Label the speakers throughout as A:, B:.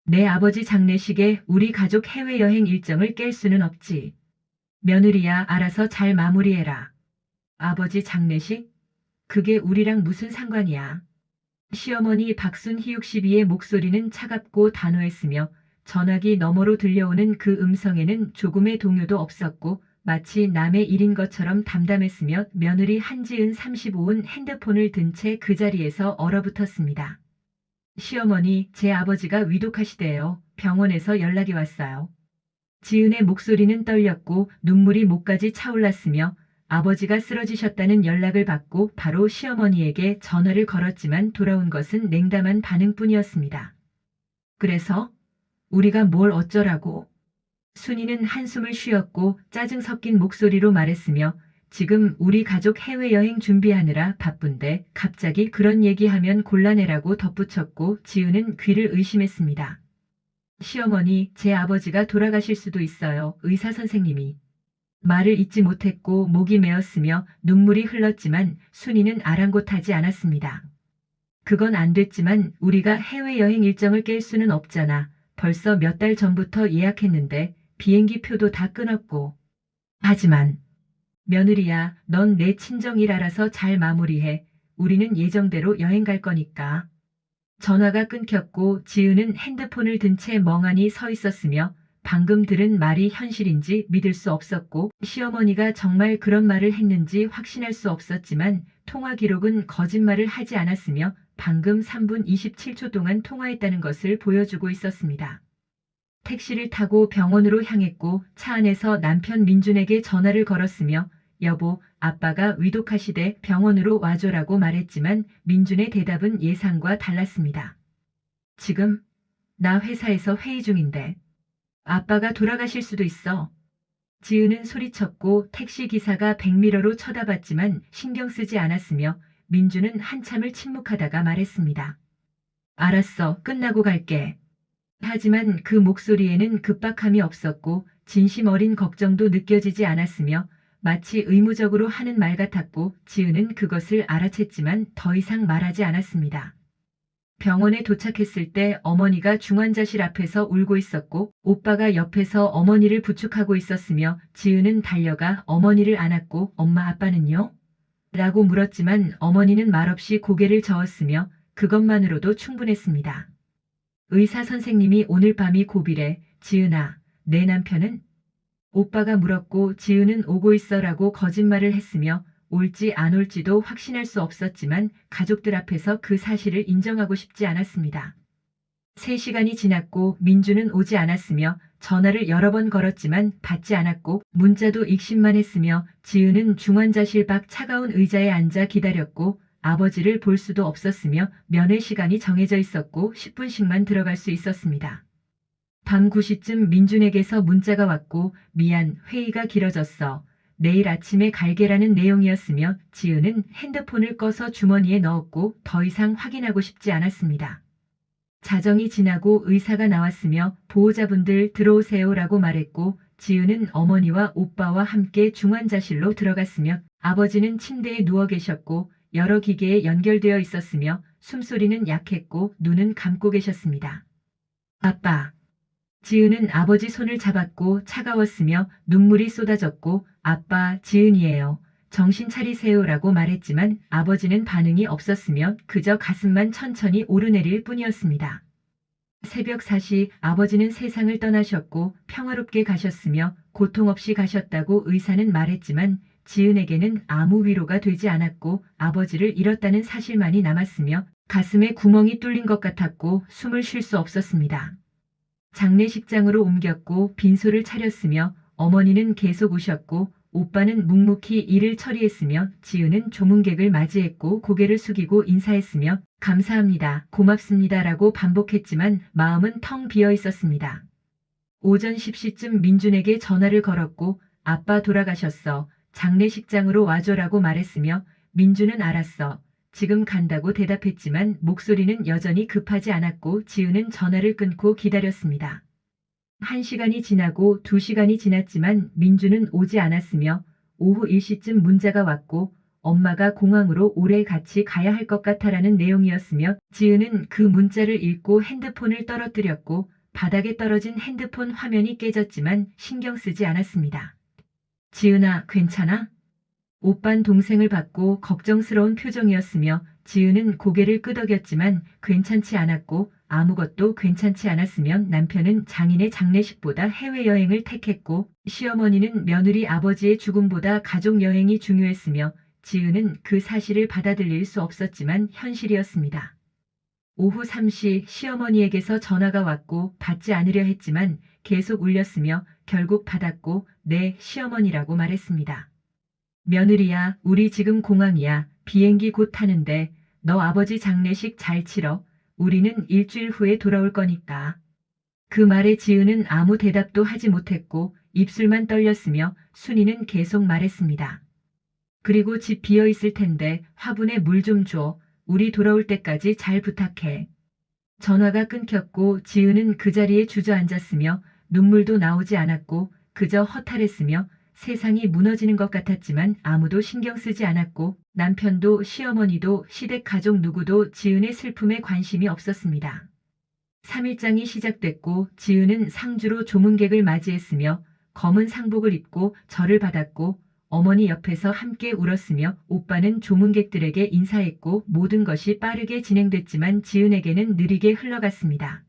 A: 내 아버지 장례식에 우리 가족 해외여행 일정을 깰 수는 없지. 며느리야, 알아서 잘 마무리해라. 아버지 장례식? 그게 우리랑 무슨 상관이야. 시어머니 박순희육 12의 목소리는 차갑고 단호했으며 전화기 너머로 들려오는 그 음성에는 조금의 동요도 없었고 마치 남의 일인 것처럼 담담했으며 며느리 한지은 35은 핸드폰을 든 채 그 자리에서 얼어붙었습니다. 시어머니, 제 아버지가 위독하시대요. 병원에서 연락이 왔어요. 지은의 목소리는 떨렸고 눈물이 목까지 차올랐으며 아버지가 쓰러지셨다는 연락을 받고 바로 시어머니에게 전화를 걸었지만 돌아온 것은 냉담한 반응뿐이었습니다. 그래서 우리가 뭘 어쩌라고? 순이는 한숨을 쉬었고 짜증 섞인 목소리로 말했으며 지금 우리 가족 해외여행 준비하느라 바쁜데 갑자기 그런 얘기하면 곤란해라고 덧붙였고 지은은 귀를 의심했습니다. 시어머니, 제 아버지가 돌아가실 수도 있어요. 의사 선생님이. 말을 잇지 못했고 목이 메었으며 눈물이 흘렀지만 순이는 아랑곳하지 않았습니다. 그건 안 됐지만 우리가 해외여행 일정을 깰 수는 없잖아. 벌써 몇 달 전부터 예약했는데 비행기 표도 다 끊었고. 하지만 며느리야, 넌 내 친정일 알아서 잘 마무리해. 우리는 예정대로 여행 갈 거니까. 전화가 끊겼고 지은은 핸드폰을 든 채 멍하니 서 있었으며 방금 들은 말이 현실인지 믿을 수 없었고 시어머니가 정말 그런 말을 했는지 확신할 수 없었지만 통화 기록은 거짓말을 하지 않았으며 방금 3분 27초 동안 통화했다는 것을 보여주고 있었습니다. 택시를 타고 병원으로 향했고 차 안에서 남편 민준에게 전화를 걸었으며 여보, 아빠가 위독하시대 병원으로 와줘라고 말했지만 민준의 대답은 예상과 달랐습니다. 지금? 나 회사에서 회의 중인데. 아빠가 돌아가실 수도 있어. 지은은 소리쳤고 택시기사가 백미러로 쳐다봤지만 신경 쓰지 않았으며 민준은 한참을 침묵하다가 말했습니다. 알았어, 끝나고 갈게. 하지만 그 목소리에는 급박함이 없었고 진심 어린 걱정도 느껴지지 않았으며 마치 의무적으로 하는 말 같았고 지은은 그것을 알아챘지만 더 이상 말하지 않았습니다. 병원에 도착했을 때 어머니가 중환자실 앞에서 울고 있었고 오빠가 옆에서 어머니를 부축하고 있었으며 지은은 달려가 어머니를 안았고 엄마 아빠는요? 라고 물었지만 어머니는 말없이 고개를 저었으며 그것만으로도 충분했습니다. 의사 선생님이 오늘 밤이 고비래. 지은아, 내 남편은? 오빠가 물었고 지은은 오고 있어라고 거짓말을 했으며 올지 안 올지도 확신할 수 없었지만 가족들 앞에서 그 사실을 인정하고 싶지 않았습니다. 3시간이 지났고 민주는 오지 않았으며 전화를 여러 번 걸었지만 받지 않았고 문자도 읽심만 했으며 지은은 중환자실 밖 차가운 의자에 앉아 기다렸고 아버지를 볼 수도 없었으며 면회 시간이 정해져 있었고 10분씩만 들어갈 수 있었습니다. 밤 9시쯤 민준에게서 문자가 왔고 미안, 회의가 길어졌어. 내일 아침에 갈게라는 내용이었으며 지은은 핸드폰을 꺼서 주머니에 넣었고 더 이상 확인하고 싶지 않았습니다. 자정이 지나고 의사가 나왔으며 보호자분들 들어오세요라고 말했고 지은은 어머니와 오빠와 함께 중환자실로 들어갔으며 아버지는 침대에 누워 계셨고 여러 기계에 연결되어 있었으며 숨소리는 약했고 눈은 감고 계셨습니다. 아빠. 지은은 아버지 손을 잡았고 차가웠으며 눈물이 쏟아졌고 아빠, 지은이에요. 정신 차리세요라고 말했지만 아버지는 반응이 없었으며 그저 가슴만 천천히 오르내릴 뿐이었습니다. 새벽 4시 아버지는 세상을 떠나셨고 평화롭게 가셨으며 고통 없이 가셨다고 의사는 말했지만 지은에게는 아무 위로가 되지 않았고 아버지를 잃었다는 사실만이 남았으며 가슴에 구멍이 뚫린 것 같았고 숨을 쉴 수 없었습니다. 장례식장으로 옮겼고 빈소를 차렸으며 어머니는 계속 우셨고 오빠는 묵묵히 일을 처리했으며 지은은 조문객을 맞이했고 고개를 숙이고 인사했으며 감사합니다, 고맙습니다라고 반복했지만 마음은 텅 비어 있었습니다. 오전 10시쯤 민준에게 전화를 걸었고 아빠 돌아가셨어. 장례식장으로 와줘라고 말했으며 민준은 알았어. 지금 간다고 대답했지만 목소리는 여전히 급하지 않았고 지은은 전화를 끊고 기다렸습니다. 1시간이 지나고 2시간이 지났지만 민준은 오지 않았으며 오후 1시쯤 문자가 왔고 엄마가 공항으로 오래 같이 가야 할 것 같아라는 내용이었으며 지은은 그 문자를 읽고 핸드폰을 떨어뜨렸고 바닥에 떨어진 핸드폰 화면이 깨졌지만 신경 쓰지 않았습니다. 지은아, 괜찮아? 오빤 동생을 받고 걱정스러운 표정이었으며 지은은 고개를 끄덕였지만 괜찮지 않았고 아무것도 괜찮지 않았으면 남편은 장인의 장례식보다 해외여행을 택했고 시어머니는 며느리 아버지의 죽음보다 가족 여행이 중요했으며 지은은 그 사실을 받아들일 수 없었지만 현실이었습니다. 오후 3시 시어머니에게서 전화가 왔고 받지 않으려 했지만 계속 울렸으며 결국 받았고 네, 시어머니라고 말했습니다. 며느리야, 우리 지금 공항이야. 비행기 곧 타는데 너 아버지 장례식 잘 치러. 우리는 일주일 후에 돌아올 거니까. 그 말에 지은은 아무 대답도 하지 못했고 입술만 떨렸으며 순이는 계속 말했습니다. 그리고 집 비어 있을 텐데 화분에 물 좀 줘. 우리 돌아올 때까지 잘 부탁해. 전화가 끊겼고 지은은 그 자리에 주저앉았으며 눈물도 나오지 않았고 그저 허탈했으며 세상이 무너지는 것 같았지만 아무도 신경 쓰지 않았고 남편도 시어머니도 시댁 가족 누구도 지은의 슬픔에 관심이 없었습니다. 3일장이 시작됐고 지은은 상주로 조문객을 맞이했으며 검은 상복을 입고 절을 받았고 어머니 옆에서 함께 울었으며 오빠는 조문객들에게 인사했고 모든 것이 빠르게 진행됐지만 지은에게는 느리게 흘러갔습니다.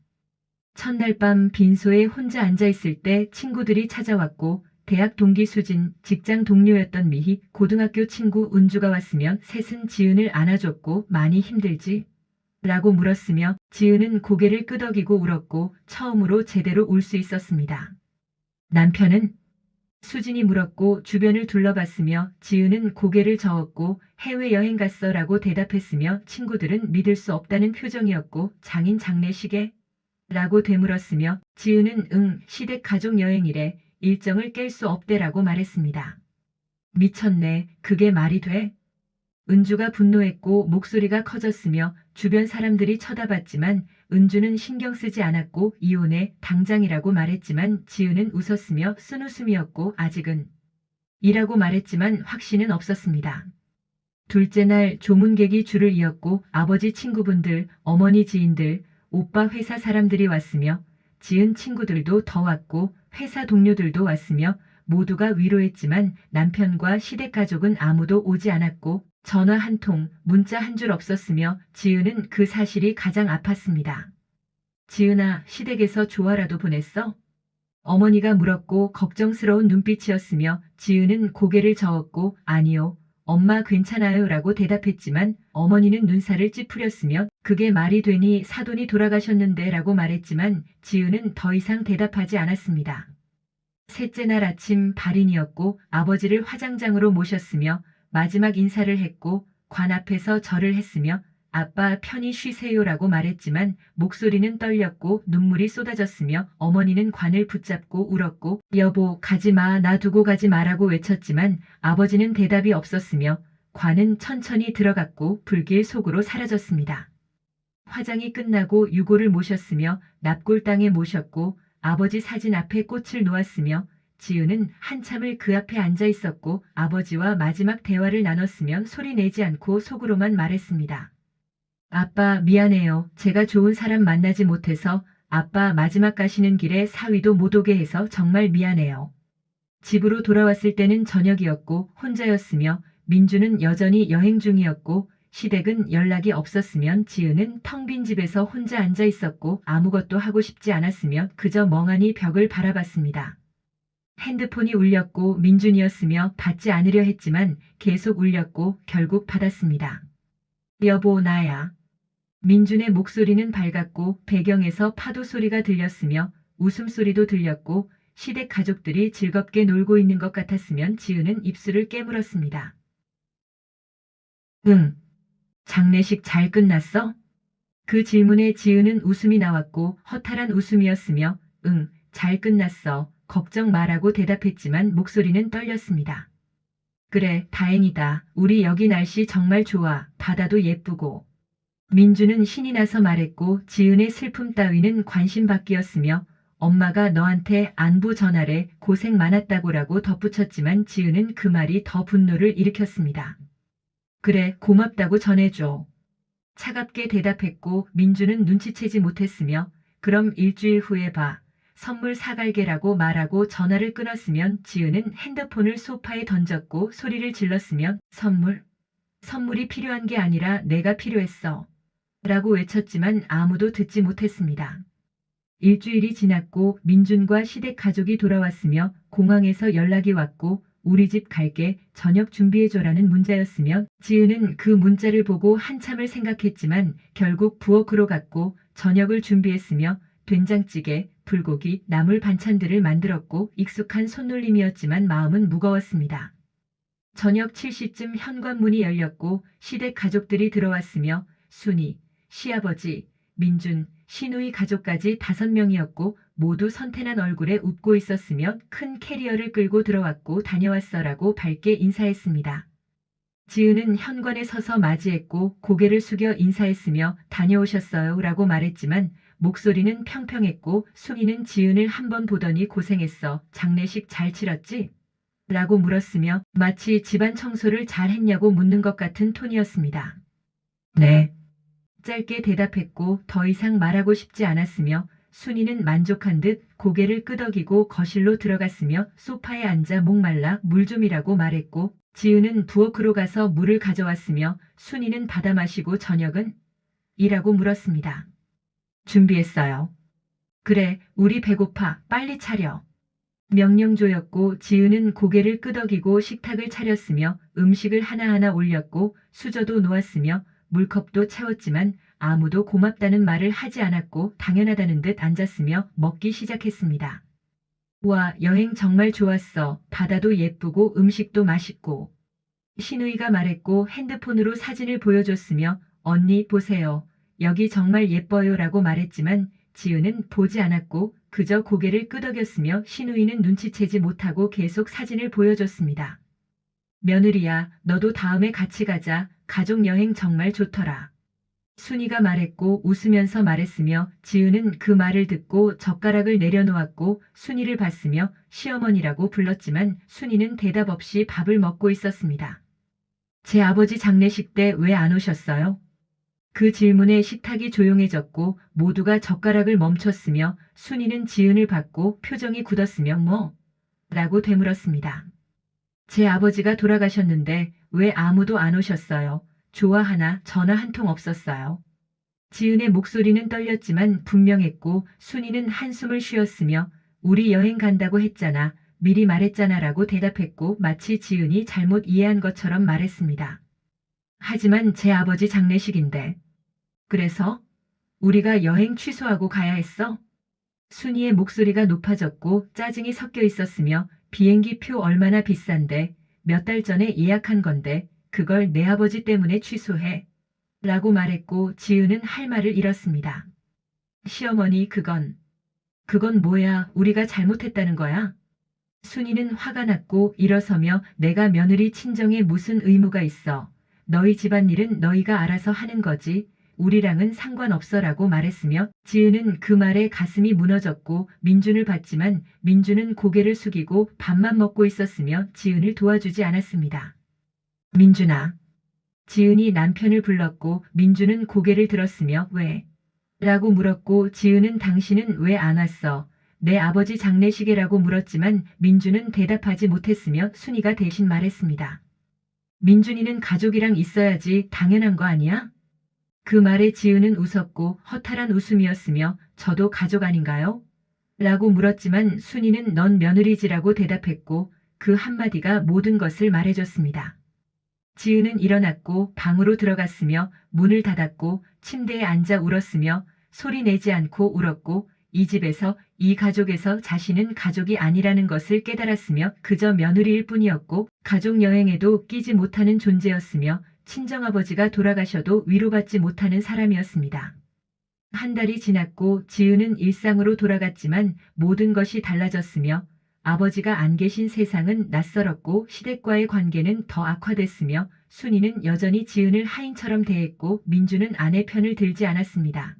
A: 첫날 밤 빈소에 혼자 앉아있을 때 친구들이 찾아왔고 대학 동기 수진, 직장 동료였던 미희, 고등학교 친구 은주가 왔으며 셋은 지은을 안아줬고 많이 힘들지? 라고 물었으며 지은은 고개를 끄덕이고 울었고 처음으로 제대로 울 수 있었습니다. 남편은? 수진이 물었고 주변을 둘러봤으며 지은은 고개를 저었고 해외여행 갔어 라고 대답했으며 친구들은 믿을 수 없다는 표정이었고 장인 장례식에? 라고 되물었으며 지은은 응, 시댁 가족 여행이래. 일정을 깰 수 없대라고 말했습니다. 미쳤네. 그게 말이 돼? 은주가 분노했고 목소리가 커졌으며 주변 사람들이 쳐다봤지만 은주는 신경 쓰지 않았고 이혼해 당장이라고 말했지만 지은은 웃었으며 쓴웃음이었고 아직은 이라고 말했지만 확신은 없었습니다. 둘째 날 조문객이 줄을 이었고 아버지 친구분들, 어머니 지인들, 오빠 회사 사람들이 왔으며 지은 친구들도 더 왔고 회사 동료들도 왔으며 모두가 위로했지만 남편과 시댁 가족은 아무도 오지 않았고 전화 한 통, 문자 한 줄 없었으며 지은은 그 사실이 가장 아팠습니다. 지은아, 시댁에서 조화라도 보냈어? 어머니가 물었고 걱정스러운 눈빛이었으며 지은은 고개를 저었고 아니요, 엄마 괜찮아요 라고 대답했지만 어머니는 눈살을 찌푸렸으며 그게 말이 되니 사돈이 돌아가셨는데 라고 말했지만 지은은 더 이상 대답하지 않았습니다. 셋째 날 아침 발인이었고 아버지를 화장장으로 모셨으며 마지막 인사를 했고 관 앞에서 절을 했으며 아빠 편히 쉬세요라고 말했지만 목소리는 떨렸고 눈물이 쏟아졌으며 어머니는 관을 붙잡고 울었고 여보 가지마 나 두고 가지 마라고 외쳤지만 아버지는 대답이 없었으며 관은 천천히 들어갔고 불길 속으로 사라졌습니다. 화장이 끝나고 유고를 모셨으며 납골당에 모셨고 아버지 사진 앞에 꽃을 놓았으며 지은은 한참을 그 앞에 앉아 있었고 아버지와 마지막 대화를 나눴으며 소리 내지 않고 속으로만 말했습니다. 아빠 미안해요. 제가 좋은 사람 만나지 못해서 아빠 마지막 가시는 길에 사위도 못 오게 해서 정말 미안해요. 집으로 돌아왔을 때는 저녁이었고 혼자였으며 민주는 여전히 여행 중이었고 시댁은 연락이 없었으면 지은은 텅 빈 집에서 혼자 앉아 있었고 아무것도 하고 싶지 않았으며 그저 멍하니 벽을 바라봤습니다. 핸드폰이 울렸고 민준이었으며 받지 않으려 했지만 계속 울렸고 결국 받았습니다. 여보 나야. 민준의 목소리는 밝았고 배경에서 파도 소리가 들렸으며 웃음소리도 들렸고 시댁 가족들이 즐겁게 놀고 있는 것 같았으면 지은은 입술을 깨물었습니다. 응. 장례식 잘 끝났어? 그 질문에 지은은 웃음이 나왔고 허탈한 웃음이었으며 응, 잘 끝났어. 걱정 마라고 대답했지만 목소리는 떨렸습니다. 그래, 다행이다. 우리 여기 날씨 정말 좋아. 바다도 예쁘고. 민주는 신이 나서 말했고 지은의 슬픔 따위는 관심 밖이었으며 엄마가 너한테 안부 전하래 고생 많았다고라고 덧붙였지만 지은은 그 말이 더 분노를 일으켰습니다. 그래, 고맙다고 전해줘. 차갑게 대답했고 민주는 눈치채지 못했으며 그럼 일주일 후에 봐. 선물 사갈게라고 말하고 전화를 끊었으면 지은은 핸드폰을 소파에 던졌고 소리를 질렀으며 선물? 선물이 필요한 게 아니라 내가 필요했어. 라고 외쳤지만 아무도 듣지 못했습니다. 일주일이 지났고 민준과 시댁 가족이 돌아왔으며 공항에서 연락이 왔고 우리 집 갈게 저녁 준비해줘라는 문자였으며 지은은 그 문자를 보고 한참을 생각했지만 결국 부엌으로 갔고 저녁을 준비했으며 된장찌개, 불고기, 나물 반찬들을 만들었고 익숙한 손놀림이었지만 마음은 무거웠습니다. 저녁 7시쯤 현관문이 열렸고 시댁 가족들이 들어왔으며 순이, 시아버지, 민준, 시누이 가족까지 5명이었고 모두 선태난 얼굴에 웃고 있었으며 큰 캐리어를 끌고 들어왔고 다녀왔어라고 밝게 인사했습니다. 지은은 현관에 서서 맞이했고 고개를 숙여 인사했으며 다녀오셨어요 라고 말했지만 목소리는 평평했고 순이는 지은을 한번 보더니 고생했어. 장례식 잘 치렀지? 라고 물었으며 마치 집안 청소를 잘 했냐고 묻는 것 같은 톤이었습니다. 네. 짧게 대답했고 더 이상 말하고 싶지 않았으며 순이는 만족한 듯 고개를 끄덕이고 거실로 들어갔으며 소파에 앉아 목말라 물 좀이라고 말했고 지은은 부엌으로 가서 물을 가져왔으며 순이는 받아 마시고 저녁은? 이라고 물었습니다. 준비했어요. 그래, 우리 배고파. 빨리 차려. 명령조였고 지은은 고개를 끄덕이고 식탁을 차렸으며 음식을 하나하나 올렸고 수저도 놓았으며 물컵도 채웠지만 아무도 고맙다는 말을 하지 않았고 당연하다는 듯 앉았으며 먹기 시작했습니다. 와, 여행 정말 좋았어. 바다도 예쁘고 음식도 맛있고. 신우이가 말했고 핸드폰으로 사진을 보여줬으며 언니 보세요. 여기 정말 예뻐요 라고 말했지만 지은은 보지 않았고 그저 고개를 끄덕였으며 신우이는 눈치채지 못하고 계속 사진을 보여줬습니다. 며느리야, 너도 다음에 같이 가자. 가족 여행 정말 좋더라. 순이가 말했고 웃으면서 말했으며 지은은 그 말을 듣고 젓가락을 내려놓았고 순이를 봤으며 시어머니라고 불렀지만 순이는 대답 없이 밥을 먹고 있었습니다. 제 아버지 장례식 때 왜 안 오셨어요? 그 질문에 식탁이 조용해졌고 모두가 젓가락을 멈췄으며 순이는 지은을 봤고 표정이 굳었으며 뭐? 라고 되물었습니다. 제 아버지가 돌아가셨는데 왜 아무도 안 오셨어요? 좋아하나 전화 한 통 없었어요. 지은의 목소리는 떨렸지만 분명했고 순이는 한숨을 쉬었으며 우리 여행 간다고 했잖아. 미리 말했잖아 라고 대답했고 마치 지은이 잘못 이해한 것처럼 말했습니다. 하지만 제 아버지 장례식인데. 그래서? 우리가 여행 취소하고 가야 했어? 순이의 목소리가 높아졌고 짜증이 섞여 있었으며 비행기 표 얼마나 비싼데 몇 달 전에 예약한 건데 그걸 내 아버지 때문에 취소해. 라고 말했고 지은은 할 말을 잃었습니다. 시어머니 그건 뭐야 우리가 잘못했다는 거야? 순이는 화가 났고 일어서며 내가 며느리 친정에 무슨 의무가 있어. 너희 집안일은 너희가 알아서 하는 거지. 우리랑은 상관없어라고 말했으며 지은은 그 말에 가슴이 무너졌고 민준을 봤지만 민준은 고개를 숙이고 밥만 먹고 있었으며 지은을 도와주지 않았습니다. 민준아. 지은이 남편을 불렀고 민준은 고개를 들었으며 왜? 라고 물었고 지은은 당신은 왜 안 왔어? 내 아버지 장례식이라고 물었지만 민준은 대답하지 못했으며 순이가 대신 말했습니다. 민준이는 가족이랑 있어야지 당연한 거 아니야? 그 말에 지은은 웃었고 허탈한 웃음이었으며 저도 가족 아닌가요? 라고 물었지만 순이는 넌 며느리지라고 대답했고 그 한마디가 모든 것을 말해줬습니다. 지은은 일어났고 방으로 들어갔으며 문을 닫았고 침대에 앉아 울었으며 소리 내지 않고 울었고 이 집에서 이 가족에서 자신은 가족이 아니라는 것을 깨달았으며 그저 며느리일 뿐이었고 가족 여행에도 끼지 못하는 존재였으며 친정아버지가 돌아가셔도 위로받지 못하는 사람이었습니다. 한 달이 지났고 지은은 일상으로 돌아갔지만 모든 것이 달라졌으며 아버지가 안 계신 세상은 낯설었고 시댁과의 관계는 더 악화됐으며 순이는 여전히 지은을 하인처럼 대했고 민주는 아내 편을 들지 않았습니다.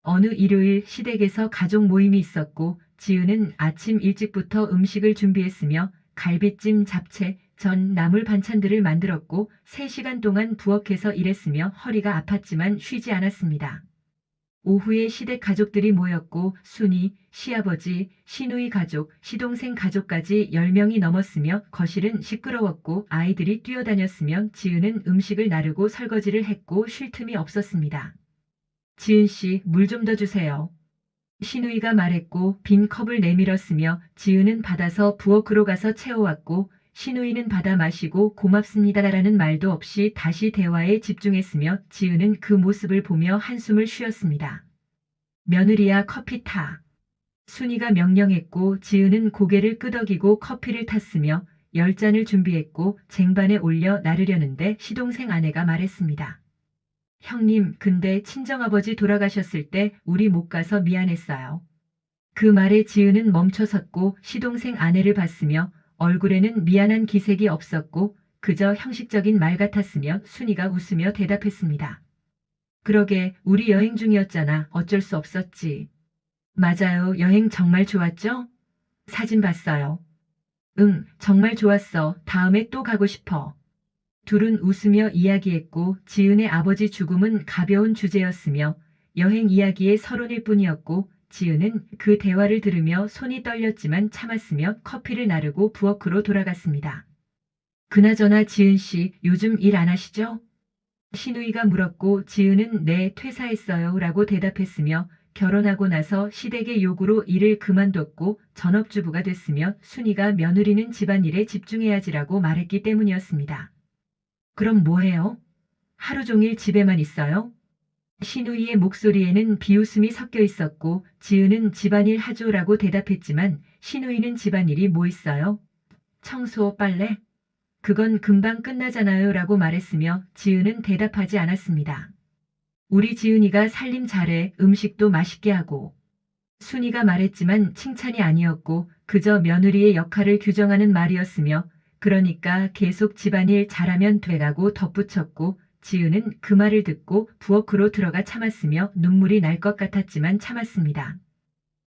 A: 어느 일요일 시댁에서 가족 모임이 있었고 지은은 아침 일찍부터 음식을 준비했으며 갈비찜, 잡채, 전 나물 반찬들을 만들었고 3시간 동안 부엌에서 일했으며 허리가 아팠지만 쉬지 않았습니다. 오후에 시댁 가족들이 모였고 순이, 시아버지, 시누이 가족, 시동생 가족까지 10명이 넘었으며 거실은 시끄러웠고 아이들이 뛰어다녔으며 지은은 음식을 나르고 설거지를 했고 쉴 틈이 없었습니다. 지은 씨, 물 좀 더 주세요. 시누이가 말했고 빈 컵을 내밀었으며 지은은 받아서 부엌으로 가서 채워왔고 시누이는 받아 마시고 고맙습니다라는 말도 없이 다시 대화에 집중했으며 지은은 그 모습을 보며 한숨을 쉬었습니다. 며느리야 커피 타. 순이가 명령했고 지은은 고개를 끄덕이고 커피를 탔으며 10잔을 준비했고 쟁반에 올려 나르려는데 시동생 아내가 말했습니다. 형님, 근데 친정아버지 돌아가셨을 때 우리 못 가서 미안했어요. 그 말에 지은은 멈춰섰고 시동생 아내를 봤으며 얼굴에는 미안한 기색이 없었고 그저 형식적인 말 같았으며 순이가 웃으며 대답했습니다. 그러게 우리 여행 중이었잖아. 어쩔 수 없었지. 맞아요. 여행 정말 좋았죠? 사진 봤어요. 응, 정말 좋았어. 다음에 또 가고 싶어. 둘은 웃으며 이야기했고 지은의 아버지 죽음은 가벼운 주제였으며 여행 이야기의 서론일 뿐이었고 지은은 그 대화를 들으며 손이 떨렸지만 참았으며 커피를 나르고 부엌으로 돌아갔습니다. 그나저나 지은 씨, 요즘 일 안 하시죠? 시누이가 물었고 지은은 네, 퇴사했어요 라고 대답했으며 결혼하고 나서 시댁의 요구로 일을 그만뒀고 전업주부가 됐으며 순이가 며느리는 집안일에 집중해야지라고 말했기 때문이었습니다. 그럼 뭐 해요? 하루 종일 집에만 있어요? 시누이의 목소리에는 비웃음이 섞여 있었고 지은은 집안일 하죠라고 대답했지만 시누이는 집안일이 뭐 있어요? 청소, 빨래? 그건 금방 끝나잖아요 라고 말했으며 지은은 대답하지 않았습니다. 우리 지은이가 살림 잘해. 음식도 맛있게 하고. 순이가 말했지만 칭찬이 아니었고 그저 며느리의 역할을 규정하는 말이었으며 그러니까 계속 집안일 잘하면 돼라고 덧붙였고 지은은 그 말을 듣고 부엌으로 들어가 참았으며 눈물이 날 것 같았지만 참았습니다.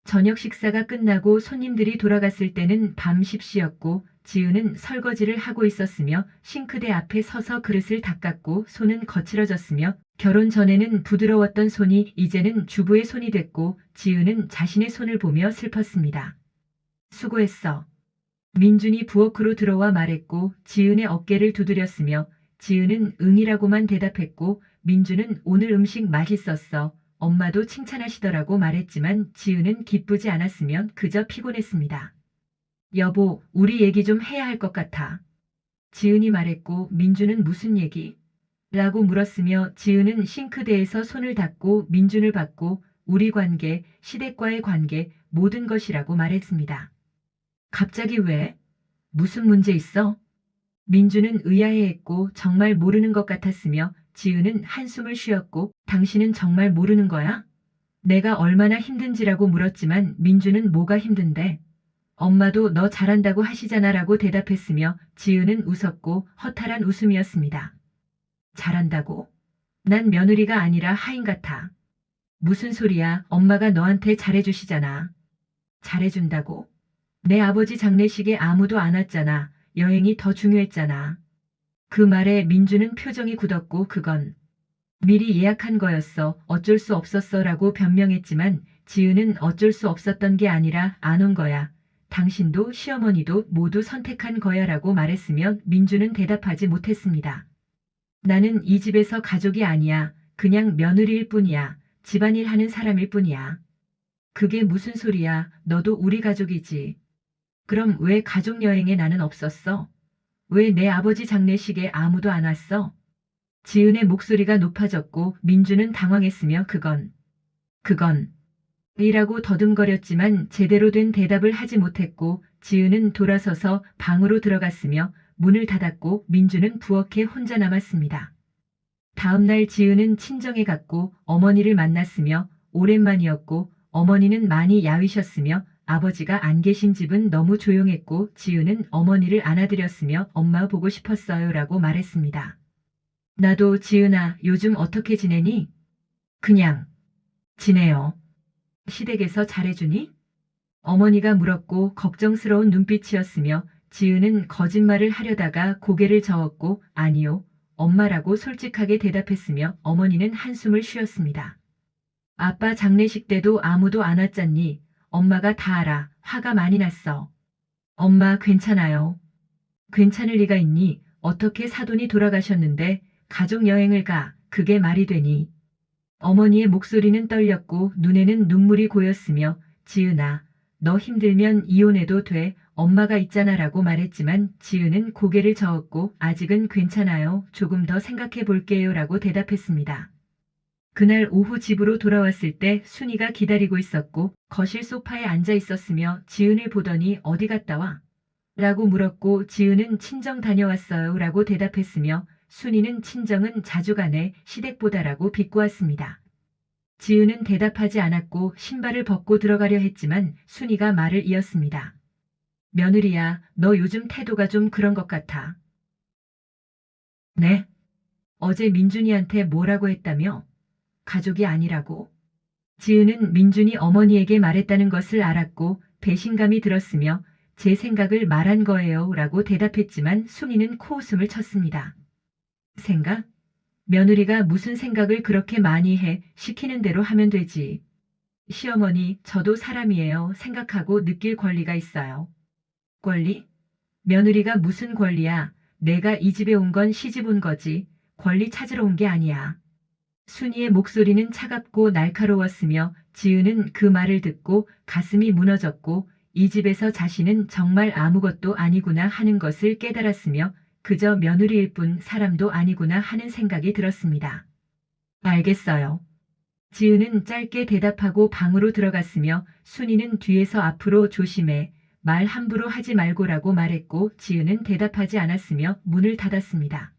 A: 저녁 식사가 끝나고 손님들이 돌아갔을 때는 밤 10시였고 지은은 설거지를 하고 있었으며 싱크대 앞에 서서 그릇을 닦았고 손은 거칠어졌으며 결혼 전에는 부드러웠던 손이 이제는 주부의 손이 됐고 지은은 자신의 손을 보며 슬펐습니다. 수고했어. 민준이 부엌으로 들어와 말했고 지은의 어깨를 두드렸으며 지은은 응이라고만 대답했고 민준은 오늘 음식 맛있었어. 엄마도 칭찬하시더라고 말했지만 지은은 기쁘지 않았으며 그저 피곤했습니다. 여보, 우리 얘기 좀 해야 할 것 같아. 지은이 말했고 민준은 무슨 얘기? 라고 물었으며 지은은 싱크대에서 손을 닦고 민준을 봤고 우리 관계, 시댁과의 관계, 모든 것이라고 말했습니다. 갑자기 왜? 무슨 문제 있어? 민준은 의아해했고 정말 모르는 것 같았으며 지은은 한숨을 쉬었고 당신은 정말 모르는 거야? 내가 얼마나 힘든지라고 물었지만 민준은 뭐가 힘든데? 엄마도 너 잘한다고 하시잖아 라고 대답했으며 지은은 웃었고 허탈한 웃음이었습니다. 잘한다고? 난 며느리가 아니라 하인 같아. 무슨 소리야? 엄마가 너한테 잘해주시잖아. 잘해준다고? 내 아버지 장례식에 아무도 안 왔잖아. 여행이 더 중요했잖아. 그 말에 민주는 표정이 굳었고 그건 미리 예약한 거였어. 어쩔 수 없었어 라고 변명했지만 지은은 어쩔 수 없었던 게 아니라 안 온 거야. 당신도 시어머니도 모두 선택한 거야 라고 말했으며 민주는 대답하지 못했습니다. 나는 이 집에서 가족이 아니야. 그냥 며느리일 뿐이야. 집안일 하는 사람일 뿐이야. 그게 무슨 소리야. 너도 우리 가족이지. 그럼 왜 가족여행에 나는 없었어? 왜 내 아버지 장례식에 아무도 안 왔어? 지은의 목소리가 높아졌고 민주는 당황했으며 그건 이라고 더듬거렸지만 제대로 된 대답을 하지 못했고 지은은 돌아서서 방으로 들어갔으며 문을 닫았고 민주는 부엌에 혼자 남았습니다. 다음날 지은은 친정에 갔고 어머니를 만났으며 오랜만이었고 어머니는 많이 야위셨으며 아버지가 안 계신 집은 너무 조용했고 지은은 어머니를 안아드렸으며 엄마 보고 싶었어요 라고 말했습니다. 나도 지은아 요즘 어떻게 지내니? 그냥 지내요. 시댁에서 잘해주니? 어머니가 물었고 걱정스러운 눈빛이었으며 지은은 거짓말을 하려다가 고개를 저었고 아니요, 엄마라고 솔직하게 대답했으며 어머니는 한숨을 쉬었습니다. 아빠 장례식 때도 아무도 안 왔잖니. 엄마가 다 알아. 화가 많이 났어. 엄마 괜찮아요. 괜찮을 리가 있니? 어떻게 사돈이 돌아가셨는데 가족 여행을 가. 그게 말이 되니. 어머니의 목소리는 떨렸고 눈에는 눈물이 고였으며 지은아, 너 힘들면 이혼해도 돼. 엄마가 있잖아라고 말했지만 지은은 고개를 저었고 아직은 괜찮아요. 조금 더 생각해 볼게요라고 대답했습니다. 그날 오후 집으로 돌아왔을 때 순이가 기다리고 있었고 거실 소파에 앉아 있었으며 지은을 보더니 어디 갔다 와? 라고 물었고 지은은 친정 다녀왔어요 라고 대답했으며 순이는 친정은 자주 가네 시댁보다라고 비꼬았습니다. 지은은 대답하지 않았고 신발을 벗고 들어가려 했지만 순이가 말을 이었습니다. 며느리야, 너 요즘 태도가 좀 그런 것 같아. 네? 어제 민준이한테 뭐라고 했다며? 가족이 아니라고? 지은은 민준이 어머니에게 말했다는 것을 알았고 배신감이 들었으며 제 생각을 말한 거예요 라고 대답했지만 순이는 코웃음을 쳤습니다. 생각? 며느리가 무슨 생각을 그렇게 많이 해. 시키는 대로 하면 되지. 시어머니, 저도 사람이에요. 생각하고 느낄 권리가 있어요. 권리? 며느리가 무슨 권리야. 내가 이 집에 온 건 시집 온 거지. 권리 찾으러 온 게 아니야. 순이의 목소리는 차갑고 날카로웠으며 지은은 그 말을 듣고 가슴이 무너졌고 이 집에서 자신은 정말 아무것도 아니구나 하는 것을 깨달았으며 그저 며느리일 뿐 사람도 아니구나 하는 생각이 들었습니다. 알겠어요. 지은은 짧게 대답하고 방으로 들어갔으며 순이는 뒤에서 앞으로 조심해. 말 함부로 하지 말고라고 말했고 지은은 대답하지 않았으며 문을 닫았습니다.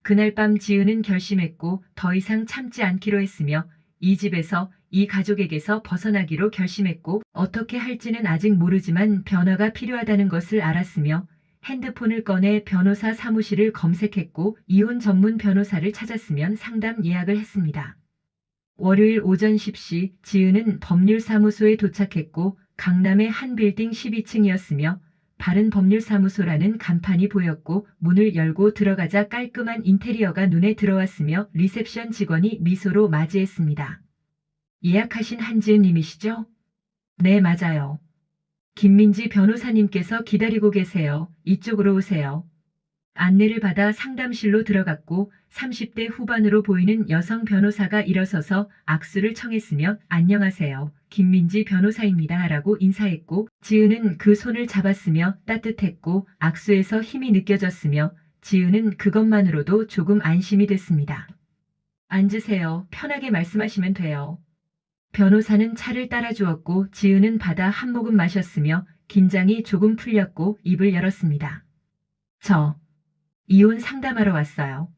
A: 그날 밤 지은은 결심했고 더 이상 참지 않기로 했으며 이 집에서 이 가족에게서 벗어나기로 결심했고 어떻게 할지는 아직 모르지만 변화가 필요하다는 것을 알았으며 핸드폰을 꺼내 변호사 사무실을 검색했고 이혼 전문 변호사를 찾았으면 상담 예약을 했습니다. 월요일 오전 10시 지은은 법률사무소에 도착했고 강남의 한 빌딩 12층이었으며 바른법률사무소라는 간판이 보였고 문을 열고 들어가자 깔끔한 인테리어가 눈에 들어왔으며 리셉션 직원이 미소로 맞이했습니다. 예약하신 한지은 님이시죠? 네, 맞아요. 김민지 변호사님께서 기다리고 계세요. 이쪽으로 오세요. 안내를 받아 상담실로 들어갔고 30대 후반으로 보이는 여성 변호사가 일어서서 악수를 청했으며 안녕하세요. 김민지 변호사입니다. 라고 인사했고 지은은 그 손을 잡았으며 따뜻했고 악수에서 힘이 느껴졌으며 지은은 그것만으로도 조금 안심이 됐습니다. 앉으세요. 편하게 말씀하시면 돼요. 변호사는 차를 따라주었고 지은은 받아 한 모금 마셨으며 긴장이 조금 풀렸고 입을 열었습니다. 저 이혼 상담하러 왔어요.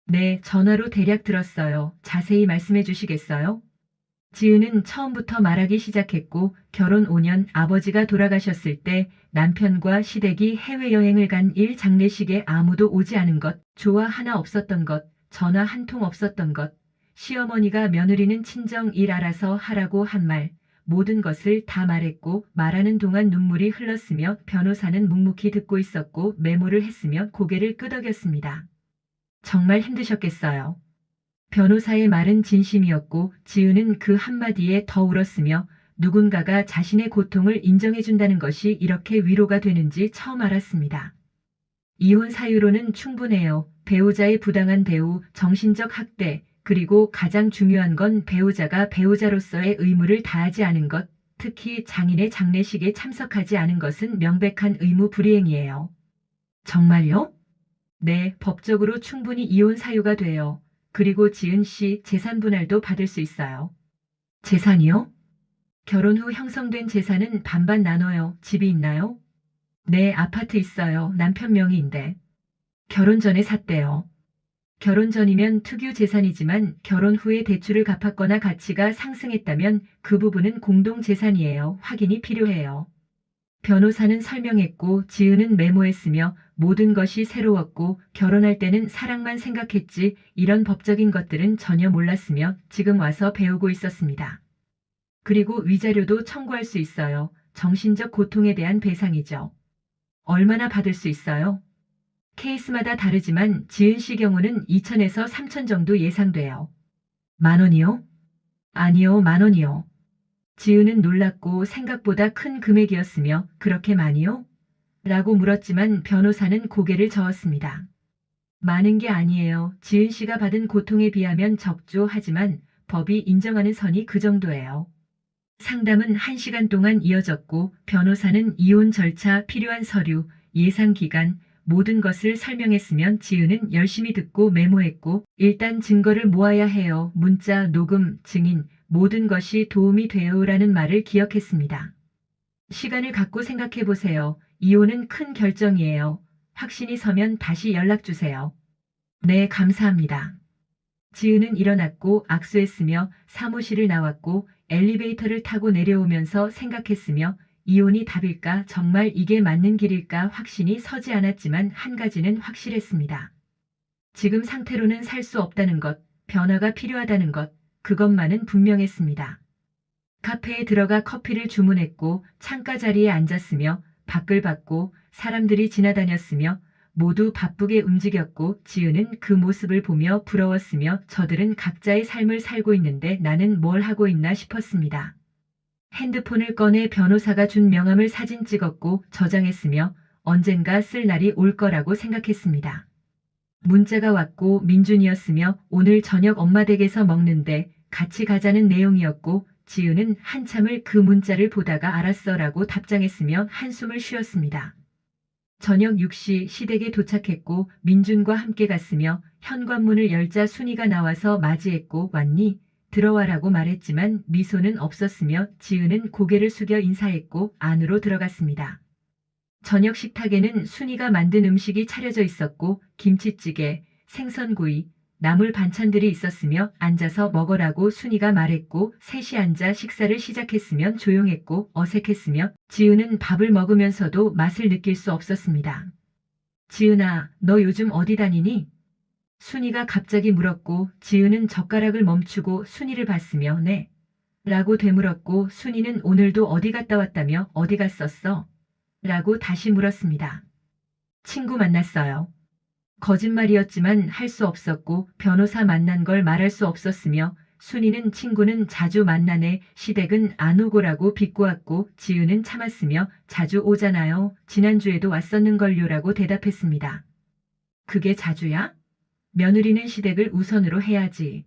A: 네, 전화로 대략 들었어요. 자세히 말씀해 주시겠어요? 지은은 처음부터 말하기 시작했고 결혼 5년 아버지가 돌아가셨을 때 남편과 시댁이 해외여행을 간 일 장례식에 아무도 오지 않은 것, 조화 하나 없었던 것, 전화 한 통 없었던 것, 시어머니가 며느리는 친정 일 알아서 하라고 한 말, 모든 것을 다 말했고 말하는 동안 눈물이 흘렀으며 변호사는 묵묵히 듣고 있었고 메모를 했으며 고개를 끄덕였습니다. 정말 힘드셨겠어요. 변호사의 말은 진심이었고 지은은 그 한마디에 더 울었으며 누군가가 자신의 고통을 인정해준다는 것이 이렇게 위로가 되는지 처음 알았습니다. 이혼 사유로는 충분해요. 배우자의 부당한 대우, 정신적 학대, 그리고 가장 중요한 건 배우자가 배우자로서의 의무를 다하지 않은 것, 특히 장인의 장례식에 참석하지 않은 것은 명백한 의무 불이행이에요. 정말요? 네, 법적으로 충분히 이혼 사유가 돼요. 그리고 지은 씨 재산 분할도 받을 수 있어요. 재산이요? 결혼 후 형성된 재산은 반반 나눠요. 집이 있나요? 네, 아파트 있어요. 남편 명의인데. 결혼 전에 샀대요. 결혼 전이면 특유 재산이지만 결혼 후에 대출을 갚았거나 가치가 상승했다면 그 부분은 공동 재산이에요. 확인이 필요해요. 변호사는 설명했고 지은은 메모했으며 모든 것이 새로웠고 결혼할 때는 사랑만 생각했지 이런 법적인 것들은 전혀 몰랐으며 지금 와서 배우고 있었습니다. 그리고 위자료도 청구할 수 있어요. 정신적 고통에 대한 배상이죠. 얼마나 받을 수 있어요? 케이스마다 다르지만 지은 씨 경우는 2천에서 3천 정도 예상돼요. 만 원이요? 아니요, 만 원이요. 지은은 놀랐고 생각보다 큰 금액이었으며 그렇게 많이요? 라고 물었지만 변호사는 고개를 저었습니다. 많은 게 아니에요. 지은 씨가 받은 고통에 비하면 적죠. 하지만 법이 인정하는 선이 그 정도예요. 상담은 1시간 동안 이어졌고 변호사는 이혼 절차, 필요한 서류, 예상 기간, 모든 것을 설명했으면 지은은 열심히 듣고 메모했고 일단 증거를 모아야 해요. 문자, 녹음, 증인, 모든 것이 도움이 돼요라는 말을 기억했습니다. 시간을 갖고 생각해 보세요. 이혼은 큰 결정이에요. 확신이 서면 다시 연락 주세요. 네, 감사합니다. 지은은 일어났고 악수했으며 사무실을 나왔고 엘리베이터를 타고 내려오면서 생각했으며 이혼이 답일까 정말 이게 맞는 길일까 확신이 서지 않았지만 한 가지는 확실했습니다. 지금 상태로는 살 수 없다는 것, 변화가 필요하다는 것, 그것만은 분명했습니다. 카페에 들어가 커피를 주문했고 창가 자리에 앉았으며 밖을 봤고 사람들이 지나다녔으며 모두 바쁘게 움직였고 지은은 그 모습을 보며 부러웠으며 저들은 각자의 삶을 살고 있는데 나는 뭘 하고 있나 싶었습니다. 핸드폰을 꺼내 변호사가 준 명함을 사진 찍었고 저장했으며 언젠가 쓸 날이 올 거라고 생각했습니다. 문자가 왔고 민준이었으며 오늘 저녁 엄마 댁에서 먹는데 같이 가자는 내용이었고 지은은 한참을 그 문자를 보다가 알았어라고 답장했으며 한숨을 쉬었습니다. 저녁 6시 시댁에 도착했고 민준과 함께 갔으며 현관문을 열자 순이가 나와서 맞이했고 왔니? 들어와라고 말했지만 미소는 없었으며 지은은 고개를 숙여 인사했고 안으로 들어갔습니다. 저녁 식탁에는 순이가 만든 음식이 차려져 있었고 김치찌개, 생선구이, 나물 반찬들이 있었으며 앉아서 먹으라고 순이가 말했고 셋이 앉아 식사를 시작했으면 조용했고 어색했으며 지은은 밥을 먹으면서도 맛을 느낄 수 없었습니다. 지은아, 너 요즘 어디 다니니? 순이가 갑자기 물었고 지은은 젓가락을 멈추고 순이를 봤으며 네. 라고 되물었고 순이는 오늘도 어디 갔다 왔다며 어디 갔었어? 라고 다시 물었습니다. 친구 만났어요. 거짓말이었지만 할 수 없었고 변호사 만난 걸 말할 수 없었으며 순이는 친구는 자주 만나네 시댁은 안 오고라고 비꼬았고 지은은 참았으며 자주 오잖아요. 지난주에도 왔었는걸요라고 대답했습니다. 그게 자주야? 며느리는 시댁을 우선으로 해야지.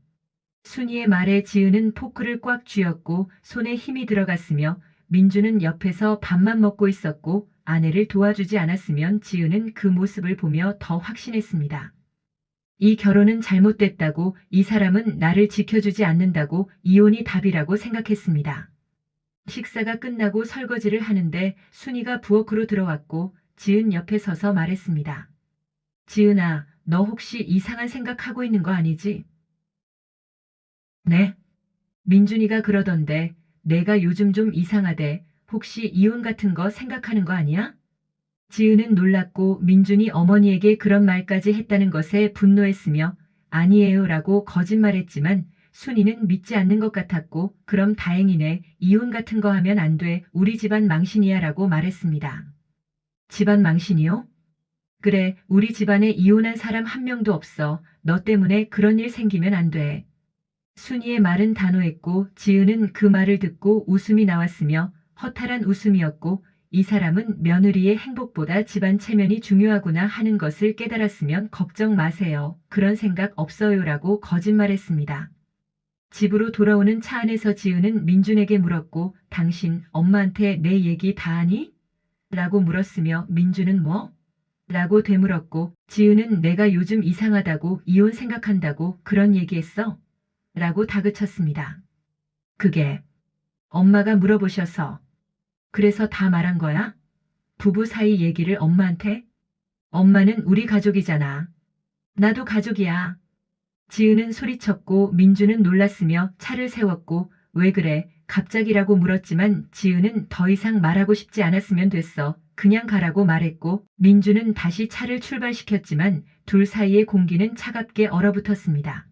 A: 순이의 말에 지은은 포크를 꽉 쥐었고 손에 힘이 들어갔으며 민주는 옆에서 밥만 먹고 있었고 아내를 도와주지 않았으면 지은은 그 모습을 보며 더 확신했습니다. 이 결혼은 잘못됐다고 이 사람은 나를 지켜주지 않는다고 이혼이 답이라고 생각했습니다. 식사가 끝나고 설거지를 하는데 순이가 부엌으로 들어왔고 지은 옆에 서서 말했습니다. 지은아, 너 혹시 이상한 생각하고 있는 거 아니지? 네. 민준이가 그러던데 내가 요즘 좀 이상하대. 혹시 이혼 같은 거 생각하는 거 아니야? 지은은 놀랐고 민준이 어머니에게 그런 말까지 했다는 것에 분노했으며 아니에요 라고 거짓말했지만 순이는 믿지 않는 것 같았고 그럼 다행이네. 이혼 같은 거 하면 안 돼. 우리 집안 망신이야 라고 말했습니다. 집안 망신이요? 그래, 우리 집안에 이혼한 사람 한 명도 없어. 너 때문에 그런 일 생기면 안 돼. 순이의 말은 단호했고 지은은 그 말을 듣고 웃음이 나왔으며 허탈한 웃음이었고 이 사람은 며느리의 행복보다 집안 체면이 중요하구나 하는 것을 깨달았으면 걱정 마세요. 그런 생각 없어요라고 거짓말했습니다. 집으로 돌아오는 차 안에서 지은은 민준에게 물었고 당신 엄마한테 내 얘기 다 하니? 라고 물었으며 민준은 뭐? 라고 되물었고 지은은 내가 요즘 이상하다고 이혼 생각한다고 그런 얘기했어? 라고 다그쳤습니다. 그게 엄마가 물어보셔서 그래서 다 말한 거야? 부부 사이 얘기를 엄마한테? 엄마는 우리 가족이잖아. 나도 가족이야. 지은은 소리쳤고 민주는 놀랐으며 차를 세웠고 왜 그래? 갑자기라고 물었지만 지은은 더 이상 말하고 싶지 않았으면 됐어. 그냥 가라고 말했고 민주는 다시 차를 출발시켰지만 둘 사이의 공기는 차갑게 얼어붙었습니다.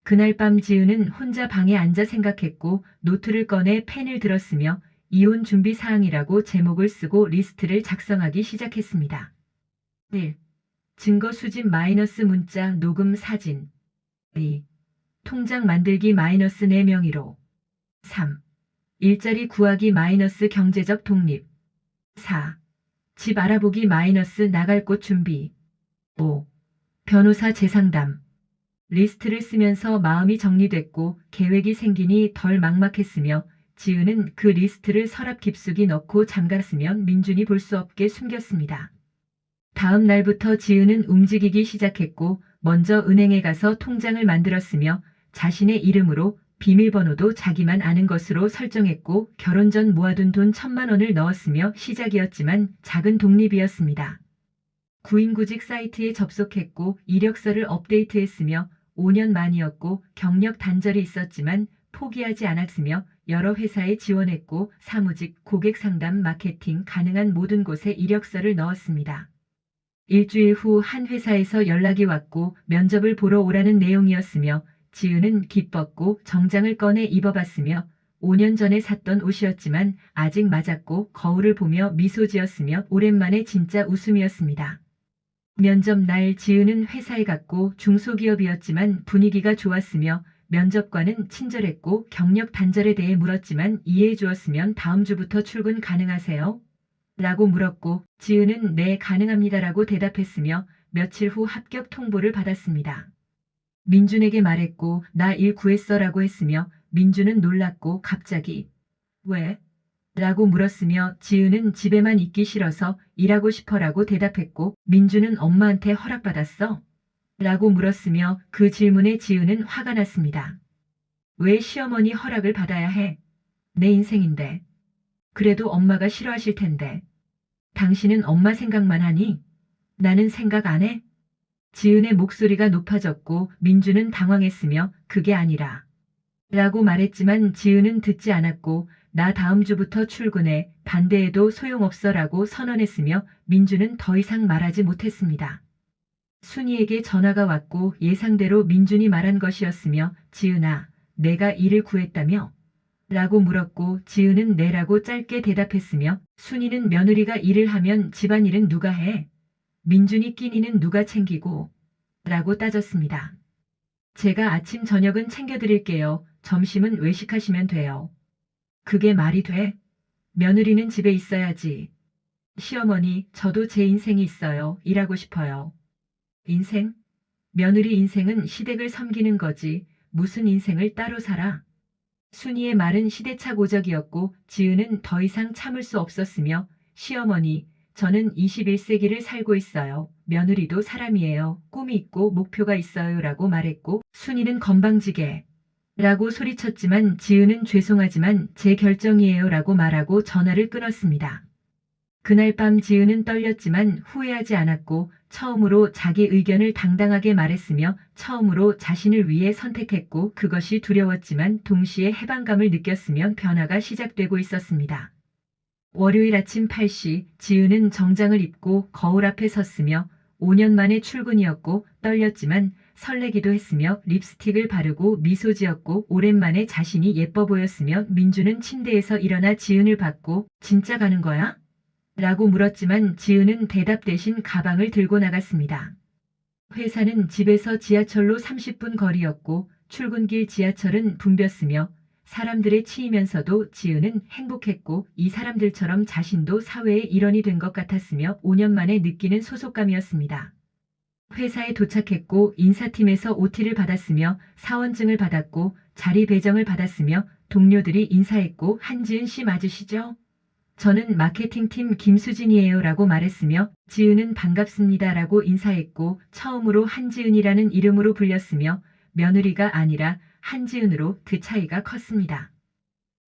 A: 그날 밤 지은은 혼자 방에 앉아 생각했고 노트를 꺼내 펜을 들었으며 이혼 준비 사항이라고 제목을 쓰고 리스트를 작성하기 시작했습니다. 1. 증거 수집 마이너스 문자 녹음 사진. 2. 통장 만들기 마이너스 내 명의로. 3. 일자리 구하기 마이너스 경제적 독립. 4. 집 알아보기 마이너스 나갈 곳 준비. 5. 변호사 재상담. 리스트를 쓰면서 마음이 정리됐고 계획이 생기니 덜 막막했으며 지은은 그 리스트를 서랍 깊숙이 넣고 잠갔으면 민준이 볼 수 없게 숨겼습니다. 다음 날부터 지은은 움직이기 시작했고 먼저 은행에 가서 통장을 만들었으며 자신의 이름으로 비밀번호도 자기만 아는 것으로 설정했고 결혼 전 모아둔 돈 1,000만 원을 넣었으며 시작이었지만 작은 독립이었습니다. 구인구직 사이트에 접속했고 이력서를 업데이트했으며 5년 만이었고 경력 단절이 있었지만 포기하지 않았으며 여러 회사에 지원했고 사무직, 고객 상담, 마케팅 가능한 모든 곳에 이력서를 넣었습니다. 일주일 후 한 회사에서 연락이 왔고 면접을 보러 오라는 내용이었으며 지은은 기뻤고 정장을 꺼내 입어봤으며 5년 전에 샀던 옷이었지만 아직 맞았고 거울을 보며 미소 지었으며 오랜만에 진짜 웃음이었습니다. 면접 날 지은은 회사에 갔고 중소기업이었지만 분위기가 좋았으며 면접관은 친절했고 경력 단절에 대해 물었지만 이해해 주었으면 다음 주부터 출근 가능하세요? 라고 물었고 지은은 네 가능합니다라고 대답했으며 며칠 후 합격 통보를 받았습니다. 민준에게 말했고 나 일 구했어라고 했으며 민준은 놀랐고 갑자기 왜? 라고 물었으며 지은은 집에만 있기 싫어서 일하고 싶어라고 대답했고 민준은 엄마한테 허락받았어? 라고 물었으며 그 질문에 지은은 화가 났습니다. 왜 시어머니 허락을 받아야 해? 내 인생인데. 그래도 엄마가 싫어하실 텐데. 당신은 엄마 생각만 하니? 나는 생각 안 해? 지은의 목소리가 높아졌고 민준은 당황했으며 그게 아니라 라고 말했지만 지은은 듣지 않았고 나 다음 주부터 출근해 반대해도 소용없어라고 선언했으며 민준은 더 이상 말하지 못했습니다. 순이에게 전화가 왔고 예상대로 민준이 말한 것이었으며 지은아, 내가 일을 구했다며? 라고 물었고 지은은 네라고 짧게 대답했으며 순이는 며느리가 일을 하면 집안일은 누가 해? 민준이 끼니는 누가 챙기고? 라고 따졌습니다. 제가 아침 저녁은 챙겨드릴게요. 점심은 외식하시면 돼요. 그게 말이 돼? 며느리는 집에 있어야지. 시어머니, 저도 제 인생이 있어요. 일하고 싶어요. 인생? 며느리 인생은 시댁을 섬기는 거지. 무슨 인생을 따로 살아? 순이의 말은 시대착오적이었고 지은은 더 이상 참을 수 없었으며 시어머니, 저는 21세기를 살고 있어요. 며느리도 사람이에요. 꿈이 있고 목표가 있어요. 라고 말했고 순이는 건방지게 라고 소리쳤지만 지은은 죄송하지만 제 결정이에요. 라고 말하고 전화를 끊었습니다. 그날 밤 지은은 떨렸지만 후회하지 않았고 처음으로 자기 의견을 당당하게 말했으며 처음으로 자신을 위해 선택했고 그것이 두려웠지만 동시에 해방감을 느꼈으며 변화가 시작되고 있었습니다. 월요일 아침 8시 지은은 정장을 입고 거울 앞에 섰으며 5년 만에 출근이었고 떨렸지만 설레기도 했으며 립스틱을 바르고 미소 지었고 오랜만에 자신이 예뻐 보였으며 민주는 침대에서 일어나 지은을 봤고 진짜 가는 거야? 라고 물었지만 지은은 대답 대신 가방을 들고 나갔습니다. 회사는 집에서 지하철로 30분 거리였고 출근길 지하철은 붐볐으며 사람들에 치이면서도 지은은 행복했고 이 사람들처럼 자신도 사회의 일원이 된 것 같았으며 5년 만에 느끼는 소속감이었습니다. 회사에 도착했고 인사팀에서 OT를 받았으며 사원증을 받았고 자리 배정을 받았으며 동료들이 인사했고 한지은 씨 맞으시죠? 저는 마케팅팀 김수진이에요 라고 말했으며 지은은 반갑습니다 라고 인사했고 처음으로 한지은이라는 이름으로 불렸으며 며느리가 아니라 한지은으로 그 차이가 컸습니다.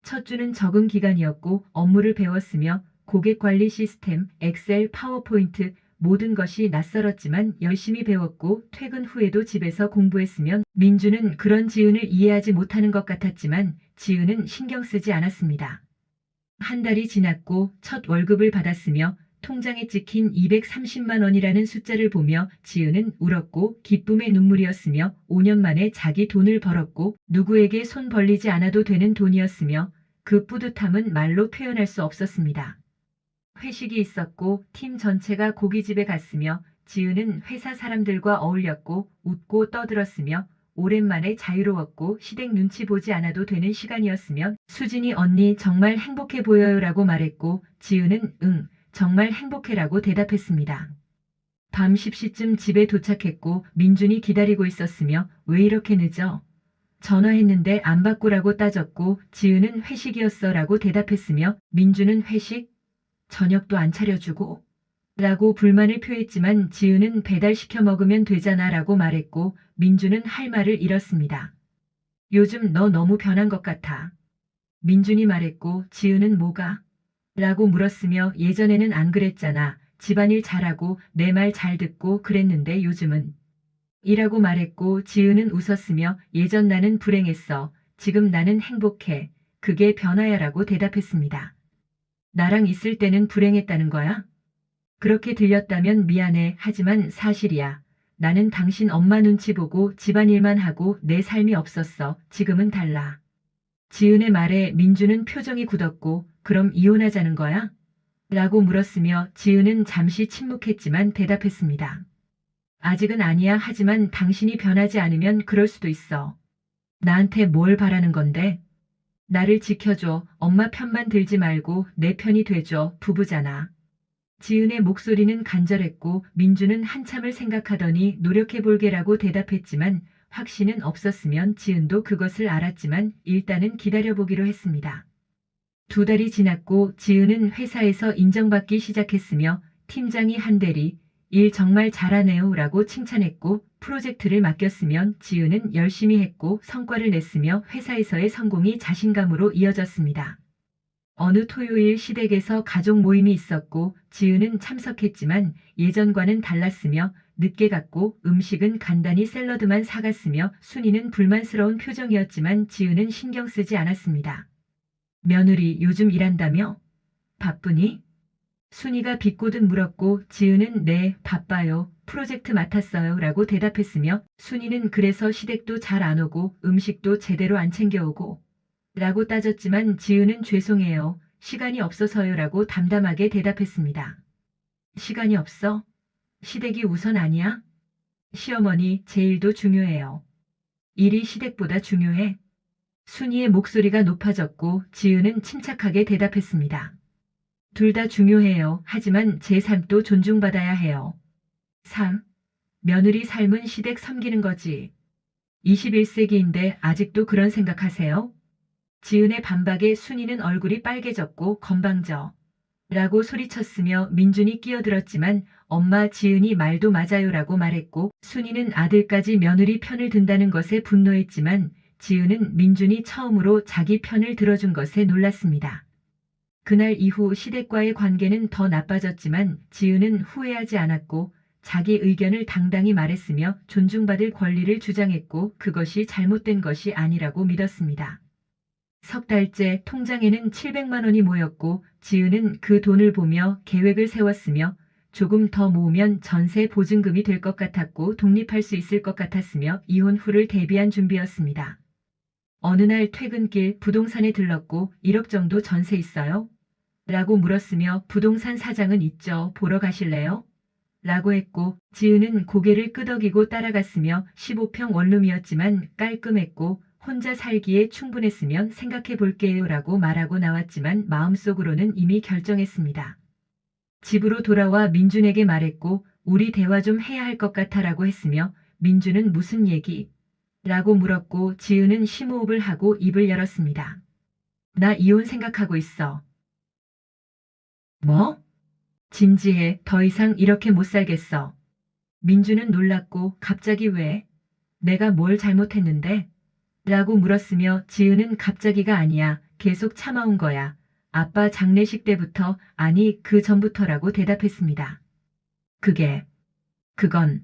A: 첫 주는 적응 기간이었고 업무를 배웠으며 고객관리 시스템, 엑셀, 파워포인트 모든 것이 낯설었지만 열심히 배웠고 퇴근 후에도 집에서 공부했으며 민주는 그런 지은을 이해하지 못하는 것 같았지만 지은은 신경 쓰지 않았습니다. 한 달이 지났고 첫 월급을 받았으며 통장에 찍힌 230만 원이라는 숫자를 보며 지은은 울었고 기쁨의 눈물이었으며 5년 만에 자기 돈을 벌었고 누구에게 손 벌리지 않아도 되는 돈이었으며 그 뿌듯함은 말로 표현할 수 없었습니다. 회식이 있었고 팀 전체가 고깃집에 갔으며 지은은 회사 사람들과 어울렸고 웃고 떠들었으며 오랜만에 자유로웠고 시댁 눈치 보지 않아도 되는 시간이었으며 수진이 언니 정말 행복해 보여요라고 말했고 지은은 응, 정말 행복해라고 대답했습니다. 밤 10시쯤 집에 도착했고 민준이 기다리고 있었으며 왜 이렇게 늦어? 전화했는데 안 받고라고 따졌고 지은은 회식이었어라고 대답했으며 민준은 회식? 저녁도 안 차려주고? 라고 불만을 표했지만 지은은 배달시켜 먹으면 되잖아 라고 말했고 민준은 할 말을 잃었습니다. 요즘 너 너무 변한 것 같아. 민준이 말했고 지은은 뭐가? 라고 물었으며 예전에는 안 그랬잖아. 집안일 잘하고 내 말 잘 듣고 그랬는데 요즘은 이라고 말했고 지은은 웃었으며 예전 나는 불행했어. 지금 나는 행복해. 그게 변화야라고 대답했습니다. 나랑 있을 때는 불행했다는 거야? 그렇게 들렸다면 미안해. 하지만 사실이야. 나는 당신 엄마 눈치 보고 집안일만 하고 내 삶이 없었어. 지금은 달라. 지은의 말에 민주는 표정이 굳었고 그럼 이혼하자는 거야? 라고 물었으며 지은은 잠시 침묵했지만 대답했습니다. 아직은 아니야. 하지만 당신이 변하지 않으면 그럴 수도 있어. 나한테 뭘 바라는 건데? 나를 지켜줘. 엄마 편만 들지 말고 내 편이 돼줘. 부부잖아. 지은의 목소리는 간절했고 민주는 한참을 생각하더니 노력해볼게라고 대답했지만 확신은 없었으면 지은도 그것을 알았지만 일단은 기다려보기로 했습니다. 2달이 지났고 지은은 회사에서 인정받기 시작했으며 팀장이 한대리 일 정말 잘하네요 라고 칭찬했고 프로젝트를 맡겼으면 지은은 열심히 했고 성과를 냈으며 회사에서의 성공이 자신감으로 이어졌습니다. 어느 토요일 시댁에서 가족 모임이 있었고 지은은 참석했지만 예전과는 달랐으며 늦게 갔고 음식은 간단히 샐러드만 사갔으며 순이는 불만스러운 표정이었지만 지은은 신경 쓰지 않았습니다. 며느리 요즘 일한다며? 바쁘니? 순이가 비꼬듯 물었고 지은은 네, 바빠요. 프로젝트 맡았어요. 라고 대답했으며 순이는 그래서 시댁도 잘 안 오고 음식도 제대로 안 챙겨오고 라고 따졌지만 지은은 죄송해요. 시간이 없어서요. 라고 담담하게 대답했습니다. 시간이 없어? 시댁이 우선 아니야? 시어머니, 제 일도 중요해요. 일이 시댁보다 중요해? 순이의 목소리가 높아졌고 지은은 침착하게 대답했습니다. 둘 다 중요해요. 하지만 제 삶도 존중받아야 해요. 삶? 며느리 삶은 시댁 섬기는 거지. 21세기인데 아직도 그런 생각하세요? 지은의 반박에 순이는 얼굴이 빨개졌고 건방져. 라고 소리쳤으며 민준이 끼어들었지만 엄마 지은이 말도 맞아요라고 말했고 순이는 아들까지 며느리 편을 든다는 것에 분노했지만 지은은 민준이 처음으로 자기 편을 들어준 것에 놀랐습니다. 그날 이후 시댁과의 관계는 더 나빠졌지만 지은은 후회하지 않았고 자기 의견을 당당히 말했으며 존중받을 권리를 주장했고 그것이 잘못된 것이 아니라고 믿었습니다. 석 달째 통장에는 700만 원이 모였고 지은은 그 돈을 보며 계획을 세웠으며 조금 더 모으면 전세 보증금이 될 것 같았고 독립할 수 있을 것 같았으며 이혼 후를 대비한 준비였습니다. 어느 날 퇴근길 부동산에 들렀고 1억 정도 전세 있어요? 라고 물었으며 부동산 사장은 있죠. 보러 가실래요? 라고 했고 지은은 고개를 끄덕이고 따라갔으며 15평 원룸이었지만 깔끔했고 혼자 살기에 충분했으면 생각해 볼게요 라고 말하고 나왔지만 마음속으로는 이미 결정했습니다. 집으로 돌아와 민준에게 말했고 우리 대화 좀 해야 할 것 같아 라고 했으며 민준은 무슨 얘기? 라고 물었고 지은은 심호흡을 하고 입을 열었습니다. 나 이혼 생각하고 있어. 뭐? 진지해. 더 이상 이렇게 못 살겠어. 민주는 놀랐고 갑자기 왜? 내가 뭘 잘못했는데? 라고 물었으며 지은은 갑자기가 아니야. 계속 참아온 거야. 아빠 장례식 때부터 아니 그 전부터라고 대답했습니다. 그건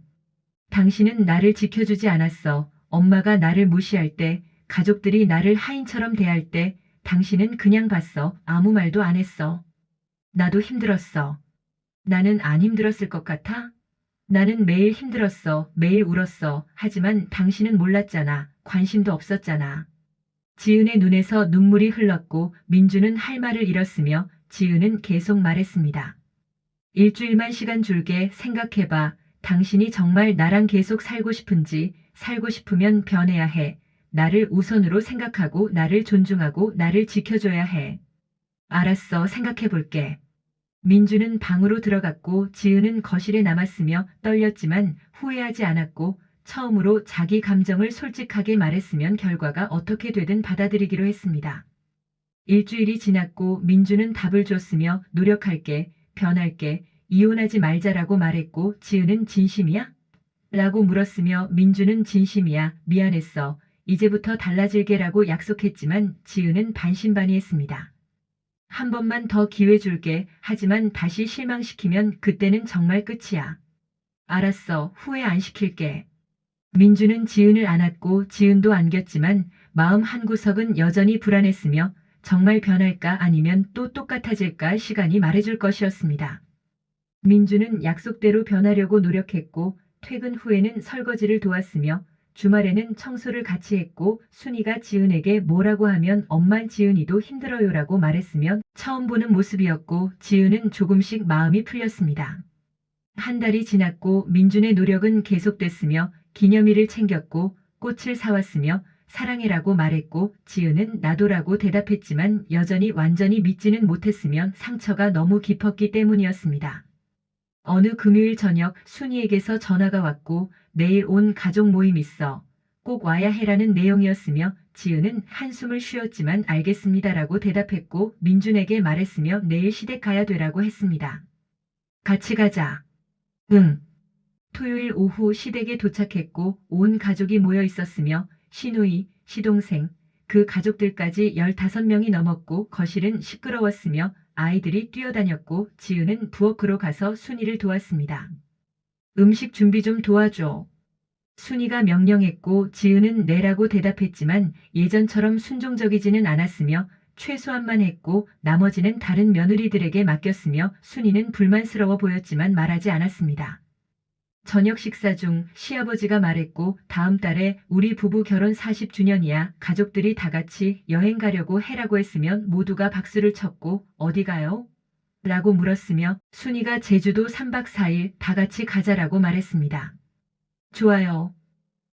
A: 당신은 나를 지켜주지 않았어. 엄마가 나를 무시할 때, 가족들이 나를 하인처럼 대할 때 당신은 그냥 봤어. 아무 말도 안 했어. 나도 힘들었어. 나는 안 힘들었을 것 같아? 나는 매일 힘들었어. 매일 울었어. 하지만 당신은 몰랐잖아. 관심도 없었잖아. 지은의 눈에서 눈물이 흘렀고 민주는 할 말을 잃었으며 지은은 계속 말했습니다. 일주일만 시간 줄게 생각해봐. 당신이 정말 나랑 계속 살고 싶은지, 살고 싶으면 변해야 해. 나를 우선으로 생각하고 나를 존중하고 나를 지켜줘야 해. 알았어, 생각해볼게. 민주는 방으로 들어갔고 지은은 거실에 남았으며 떨렸지만 후회하지 않았고 처음으로 자기 감정을 솔직하게 말했으면 결과가 어떻게 되든 받아들이기로 했습니다. 일주일이 지났고 민주는 답을 줬으며 노력할게, 변할게, 이혼하지 말자라고 말했고 지은은 진심이야? 라고 물었으며 민주는 진심이야, 미안했어, 이제부터 달라질게라고 약속했지만 지은은 반신반의했습니다. 한 번만 더 기회 줄게. 하지만 다시 실망시키면 그때는 정말 끝이야. 알았어. 후회 안 시킬게. 민주는 지은을 안았고 지은도 안겼지만 마음 한구석은 여전히 불안했으며 정말 변할까 아니면 또 똑같아질까 시간이 말해줄 것이었습니다. 민주는 약속대로 변하려고 노력했고 퇴근 후에는 설거지를 도왔으며 주말에는 청소를 같이 했고 순이가 지은에게 뭐라고 하면 엄만 지은이도 힘들어요라고 말했으면 처음 보는 모습이었고 지은은 조금씩 마음이 풀렸습니다. 한 달이 지났고 민준의 노력은 계속됐으며 기념일을 챙겼고 꽃을 사왔으며 사랑해라고 말했고 지은은 나도라고 대답했지만 여전히 완전히 믿지는 못했으며 상처가 너무 깊었기 때문이었습니다. 어느 금요일 저녁 순이에게서 전화가 왔고 내일 온 가족 모임 있어. 꼭 와야 해라는 내용이었으며 지은은 한숨을 쉬었지만 알겠습니다라고 대답했고 민준에게 말했으며 내일 시댁 가야 되라고 했습니다. 같이 가자. 응. 토요일 오후 시댁에 도착했고 온 가족이 모여 있었으며 시누이, 시동생, 그 가족들까지 15명이 넘었고 거실은 시끄러웠으며 아이들이 뛰어다녔고 지은은 부엌으로 가서 순이를 도왔습니다. 음식 준비 좀 도와줘. 순이가 명령했고 지은은 네라고 대답했지만 예전처럼 순종적이지는 않았으며 최소한만 했고 나머지는 다른 며느리들에게 맡겼으며 순이는 불만스러워 보였지만 말하지 않았습니다. 저녁 식사 중 시아버지가 말했고 다음 달에 우리 부부 결혼 40주년이야. 가족들이 다 같이 여행 가려고 해라고 했으면 모두가 박수를 쳤고 어디 가요? 라고 물었으며 순이가 제주도 3박 4일 다 같이 가자라고 말했습니다. 좋아요.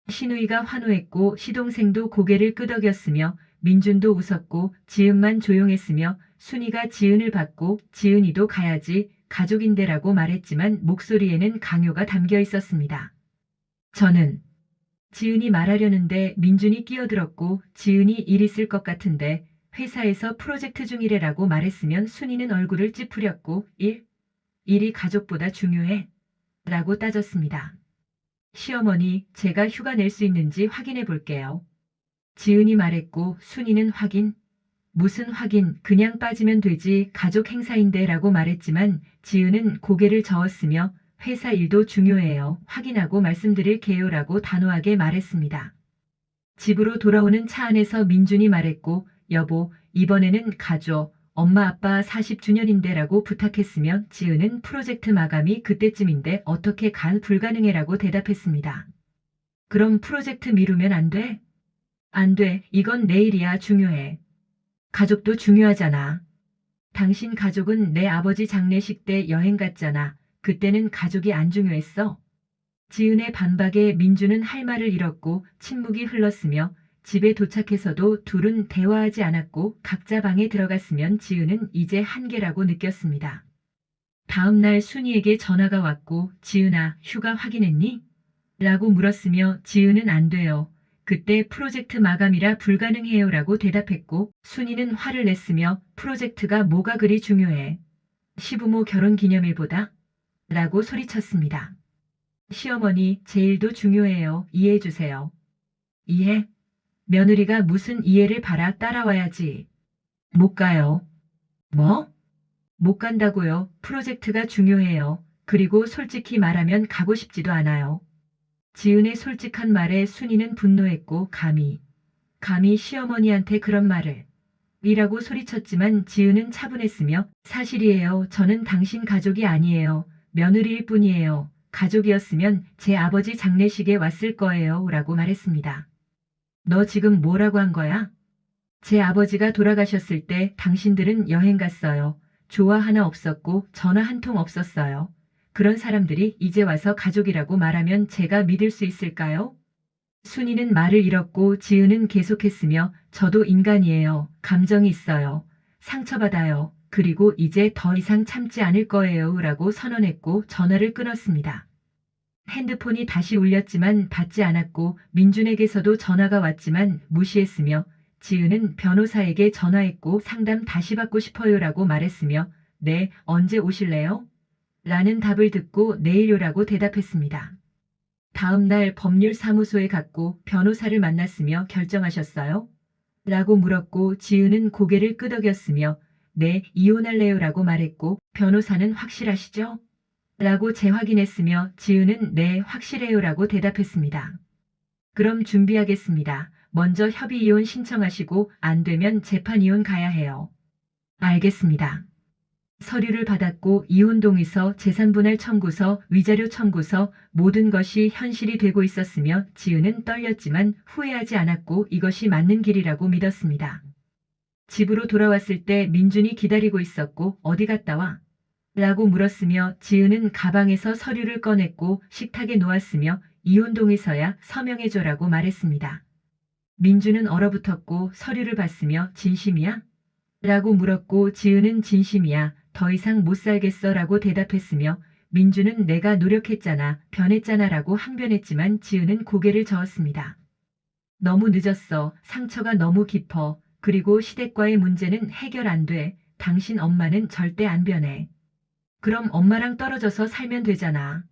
A: 시누이가 환호했고 시동생도 고개를 끄덕였으며 민준도 웃었고 지은만 조용했으며 순이가 지은을 받고 지은이도 가야지 가족인데라고 말했지만 목소리에는 강요가 담겨 있었습니다. 저는 지은이 말하려는데 민준이 끼어들었고 지은이 일 있을 것 같은데 회사에서 프로젝트 중이래라고 말했으면 순이는 얼굴을 찌푸렸고 일이 가족보다 중요해? 라고 따졌습니다. 시어머니, 제가 휴가 낼 수 있는지 확인해 볼게요. 지은이 말했고 순이는 확인? 무슨 확인, 그냥 빠지면 되지 가족 행사인데 라고 말했지만 지은은 고개를 저었으며 회사 일도 중요해요. 확인하고 말씀드릴게요 라고 단호하게 말했습니다. 집으로 돌아오는 차 안에서 민준이 말했고 여보, 이번에는 가줘. 엄마 아빠 40주년인데 라고 부탁했으며 지은은 프로젝트 마감이 그때쯤인데 어떻게 불가능해라고 대답했습니다. 그럼 프로젝트 미루면 안 돼? 안 돼. 이건 내일이야. 중요해. 가족도 중요하잖아. 당신 가족은 내 아버지 장례식 때 여행 갔잖아. 그때는 가족이 안 중요했어? 지은의 반박에 민주는 할 말을 잃었고 침묵이 흘렀으며 집에 도착해서도 둘은 대화하지 않았고 각자 방에 들어갔으면 지은은 이제 한계라고 느꼈습니다. 다음 날 순이에게 전화가 왔고 지은아, 휴가 확인했니? 라고 물었으며 지은은 안 돼요. 그때 프로젝트 마감이라 불가능해요 라고 대답했고 순이는 화를 냈으며 프로젝트가 뭐가 그리 중요해. 시부모 결혼 기념일보다? 라고 소리쳤습니다. 시어머니, 제 일도 중요해요. 이해해 주세요. 이해? 며느리가 무슨 이해를 바라 따라와야지. 못 가요. 뭐? 못 간다고요. 프로젝트가 중요해요. 그리고 솔직히 말하면 가고 싶지도 않아요. 지은의 솔직한 말에 순이는 분노했고 감히 시어머니한테 그런 말을 이라고 소리쳤지만 지은은 차분했으며 사실이에요. 저는 당신 가족이 아니에요. 며느리일 뿐이에요. 가족이었으면 제 아버지 장례식에 왔을 거예요. 라고 말했습니다. 너 지금 뭐라고 한 거야? 제 아버지가 돌아가셨을 때 당신들은 여행 갔어요. 조화 하나 없었고 전화 한 통 없었어요. 그런 사람들이 이제 와서 가족이라고 말하면 제가 믿을 수 있을까요? 순이는 말을 잃었고 지은은 계속했으며 저도 인간이에요. 감정이 있어요. 상처받아요. 그리고 이제 더 이상 참지 않을 거예요. 라고 선언했고 전화를 끊었습니다. 핸드폰이 다시 울렸지만 받지 않았고 민준에게서도 전화가 왔지만 무시했으며 지은은 변호사에게 전화했고 상담 다시 받고 싶어요라고 말했으며 네, 언제 오실래요? 라는 답을 듣고 내일요라고 대답했습니다. 다음 날 법률사무소에 갔고 변호사를 만났으며 결정하셨어요? 라고 물었고 지은은 고개를 끄덕였으며 네, 이혼할래요라고 말했고 변호사는 확실하시죠? 라고 재확인했으며 지은은 네, 확실해요라고 대답했습니다. 그럼 준비하겠습니다. 먼저 협의이혼 신청하시고 안 되면 재판이혼 가야 해요. 알겠습니다. 서류를 받았고 이혼동의서, 재산분할 청구서, 위자료 청구서 모든 것이 현실이 되고 있었으며 지은은 떨렸지만 후회하지 않았고 이것이 맞는 길이라고 믿었습니다. 집으로 돌아왔을 때 민준이 기다리고 있었고 어디 갔다 와? 라고 물었으며 지은은 가방에서 서류를 꺼냈고 식탁에 놓았으며 이혼동의서야 서명해줘라고 말했습니다. 민준은 얼어붙었고 서류를 봤으며 진심이야? 라고 물었고 지은은 진심이야. 더 이상 못 살겠어 라고 대답했으며 민준은 내가 노력했잖아, 변했잖아 라고 항변했지만 지은은 고개를 저었습니다. 너무 늦었어. 상처가 너무 깊어. 그리고 시댁과의 문제는 해결 안 돼. 당신 엄마는 절대 안 변해. 그럼 엄마랑 떨어져서 살면 되잖아.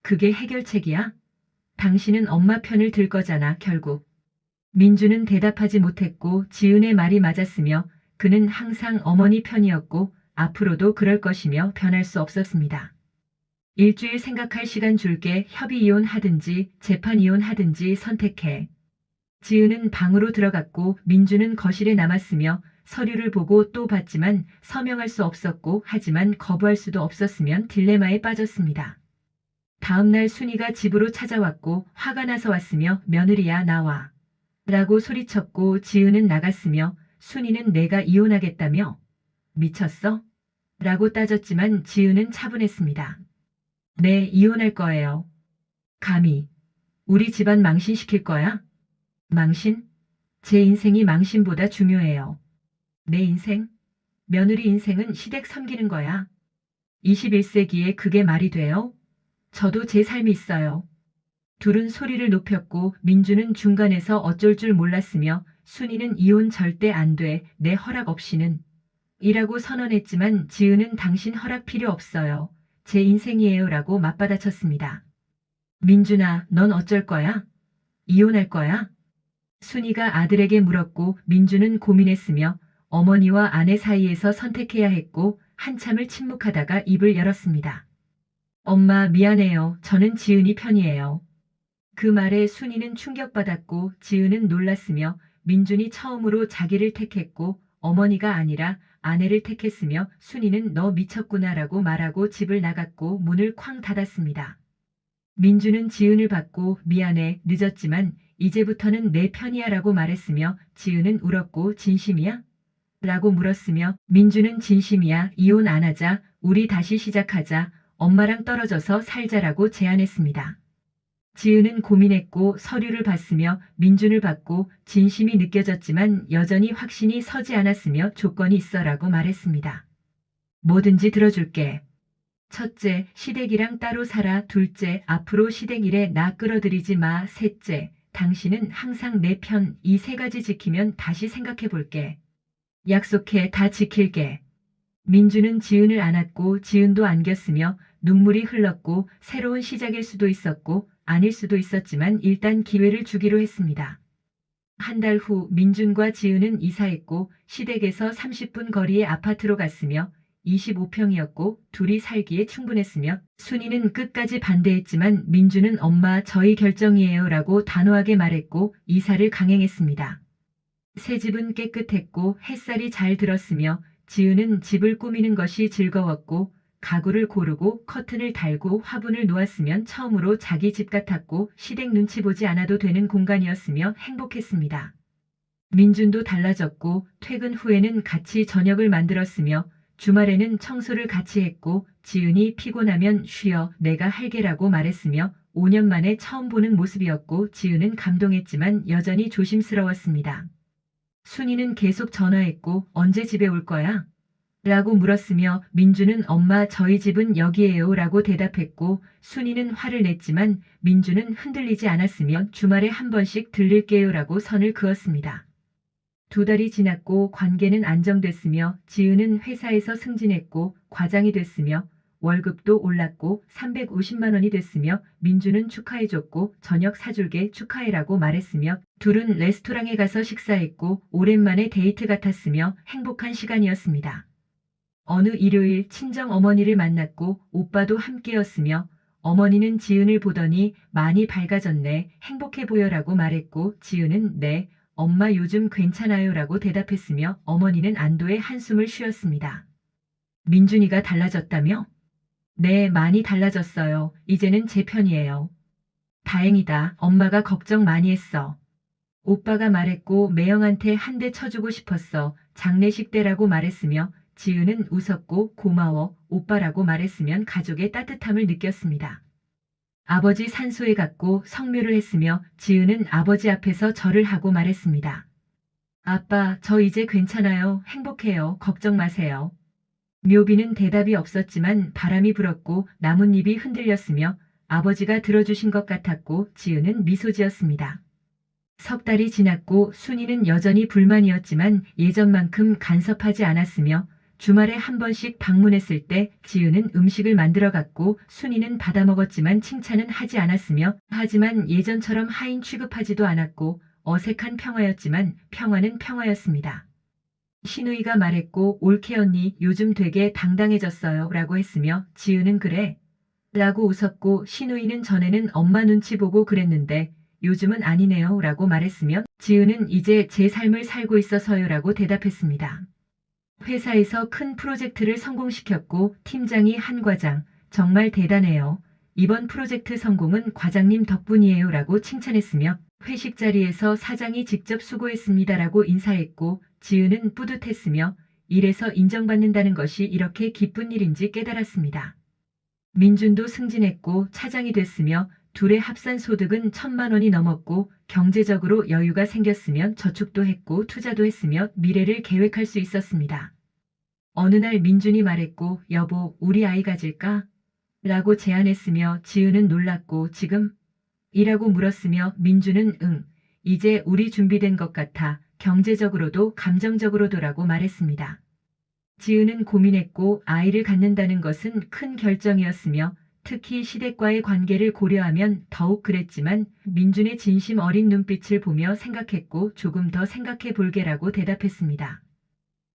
A: 그게 해결책이야? 당신은 엄마 편을 들 거잖아, 결국. 민주는 대답하지 못했고 지은의 말이 맞았으며 그는 항상 어머니 편이었고 앞으로도 그럴 것이며 변할 수 없었습니다. 일주일 생각할 시간 줄게. 협의 이혼하든지 재판 이혼하든지 선택해. 지은은 방으로 들어갔고 민주는 거실에 남았으며 서류를 보고 또 봤지만 서명할 수 없었고 하지만 거부할 수도 없었으면 딜레마에 빠졌습니다. 다음 날 순이가 집으로 찾아왔고 화가 나서 왔으며 며느리야 나와. 라고 소리쳤고 지은은 나갔으며 순이는 내가 이혼하겠다며? 미쳤어? 라고 따졌지만 지은은 차분했습니다. 네, 이혼할 거예요. 감히. 우리 집안 망신시킬 거야? 망신? 제 인생이 망신보다 중요해요. 내 인생? 며느리 인생은 시댁 섬기는 거야. 21세기에 그게 말이 돼요? 저도 제 삶이 있어요. 둘은 소리를 높였고 민주는 중간에서 어쩔 줄 몰랐으며 순이는 이혼 절대 안 돼. 내 허락 없이는. 이라고 선언했지만 지은은 당신 허락 필요 없어요. 제 인생이에요 라고 맞받아쳤습니다. 민준아, 넌 어쩔 거야? 이혼할 거야? 순이가 아들에게 물었고 민주는 고민했으며 어머니와 아내 사이에서 선택해야 했고 한참을 침묵하다가 입을 열었습니다. 엄마 미안해요. 저는 지은이 편이에요. 그 말에 순이는 충격받았고 지은은 놀랐으며 민준이 처음으로 자기를 택했고 어머니가 아니라 아내를 택했으며 순이는 너 미쳤구나라고 말하고 집을 나갔고 문을 쾅 닫았습니다. 민준은 지은을 받고 미안해, 늦었지만 이제부터는 내 편이야라고 말했으며 지은은 울었고 진심이야? 라고 물었으며 민준은 진심이야. 이혼 안 하자. 우리 다시 시작하자. 엄마랑 떨어져서 살자라고 제안했습니다. 지은은 고민했고 서류를 봤으며 민준을 받고 진심이 느껴졌지만 여전히 확신이 서지 않았으며 조건이 있어라고 말했습니다. 뭐든지 들어줄게. 첫째, 시댁이랑 따로 살아. 둘째, 앞으로 시댁 일에 나 끌어들이지 마. 셋째, 당신은 항상 내 편. 이 세 가지 지키면 다시 생각해 볼게. 약속해. 다 지킬게. 민주는 지은을 안았고 지은도 안겼으며 눈물이 흘렀고 새로운 시작일 수도 있었고 아닐 수도 있었지만 일단 기회를 주기로 했습니다. 한 달 후 민준과 지은은 이사했고 시댁에서 30분 거리의 아파트로 갔으며 25평이었고 둘이 살기에 충분했으며 순이는 끝까지 반대했지만 민준은 엄마 저희 결정이에요 라고 단호하게 말했고 이사를 강행했습니다. 새 집은 깨끗했고 햇살이 잘 들었으며 지은은 집을 꾸미는 것이 즐거웠고 가구를 고르고 커튼을 달고 화분을 놓았으면 처음으로 자기 집 같았고 시댁 눈치 보지 않아도 되는 공간이었으며 행복했습니다. 민준도 달라졌고 퇴근 후에는 같이 저녁을 만들었으며 주말에는 청소를 같이 했고 지은이 피곤하면 쉬어 내가 할게라고 말했으며 5년 만에 처음 보는 모습이었고 지은은 감동했지만 여전히 조심스러웠습니다. 순이는 계속 전화했고 언제 집에 올 거야? 라고 물었으며 민주는 엄마 저희 집은 여기에요 라고 대답했고 순이는 화를 냈지만 민주는 흔들리지 않았으며 주말에 한 번씩 들릴게요 라고 선을 그었습니다. 2달이 지났고 관계는 안정됐으며 지은은 회사에서 승진했고 과장이 됐으며 월급도 올랐고 350만 원이 됐으며 민주는 축하해줬고 저녁 사줄게 축하해라고 말했으며 둘은 레스토랑에 가서 식사했고 오랜만에 데이트 같았으며 행복한 시간이었습니다. 어느 일요일 친정 어머니를 만났고 오빠도 함께였으며 어머니는 지은을 보더니 많이 밝아졌네 행복해 보여라고 말했고 지은은 네 엄마 요즘 괜찮아요라고 대답했으며 어머니는 안도의 한숨을 쉬었습니다. 민준이가 달라졌다며? 네 많이 달라졌어요. 이제는 제 편이에요. 다행이다. 엄마가 걱정 많이 했어. 오빠가 말했고 매형한테 한 대 쳐주고 싶었어. 장례식 때라고 말했으며 지은은 웃었고 고마워 오빠라고 말했으면 가족의 따뜻함을 느꼈습니다. 아버지 산소에 갔고 성묘를 했으며 지은은 아버지 앞에서 절을 하고 말했습니다. 아빠 저 이제 괜찮아요. 행복해요. 걱정 마세요. 묘비는 대답이 없었지만 바람이 불었고 나뭇잎이 흔들렸으며 아버지가 들어주신 것 같았고 지은은 미소 지었습니다. 3달이 지났고 순이는 여전히 불만이었지만 예전만큼 간섭하지 않았으며 주말에 한 번씩 방문했을 때 지은은 음식을 만들어갔고 순이는 받아먹었지만 칭찬은 하지 않았으며 하지만 예전처럼 하인 취급하지도 않았고 어색한 평화였지만 평화는 평화였습니다. 신우이가 말했고 올케 언니 요즘 되게 당당해졌어요 라고 했으며 지은은 그래? 라고 웃었고 신우이는 전에는 엄마 눈치 보고 그랬는데 요즘은 아니네요 라고 말했으며 지은은 이제 제 삶을 살고 있어서요 라고 대답했습니다. 회사에서 큰 프로젝트를 성공시켰고 팀장이 한 과장 정말 대단해요. 이번 프로젝트 성공은 과장님 덕분이에요 라고 칭찬했으며 회식 자리에서 사장이 직접 수고했습니다라고 인사했고 지은은 뿌듯했으며 일에서 인정받는다는 것이 이렇게 기쁜 일인지 깨달았습니다. 민준도 승진했고 차장이 됐으며 둘의 합산 소득은 1,000만 원이 넘었고 경제적으로 여유가 생겼으면 저축도 했고 투자도 했으며 미래를 계획할 수 있었습니다. 어느 날 민준이 말했고 여보 우리 아이 가질까? 라고 제안했으며 지은은 놀랐고 지금? 이라고 물었으며 민준은 응, 이제 우리 준비된 것 같아 경제적으로도 감정적으로도라고 말했습니다. 지은은 고민했고 아이를 갖는다는 것은 큰 결정이었으며 특히 시댁과의 관계를 고려하면 더욱 그랬지만 민준의 진심 어린 눈빛을 보며 생각했고 조금 더 생각해 볼게라고 대답했습니다.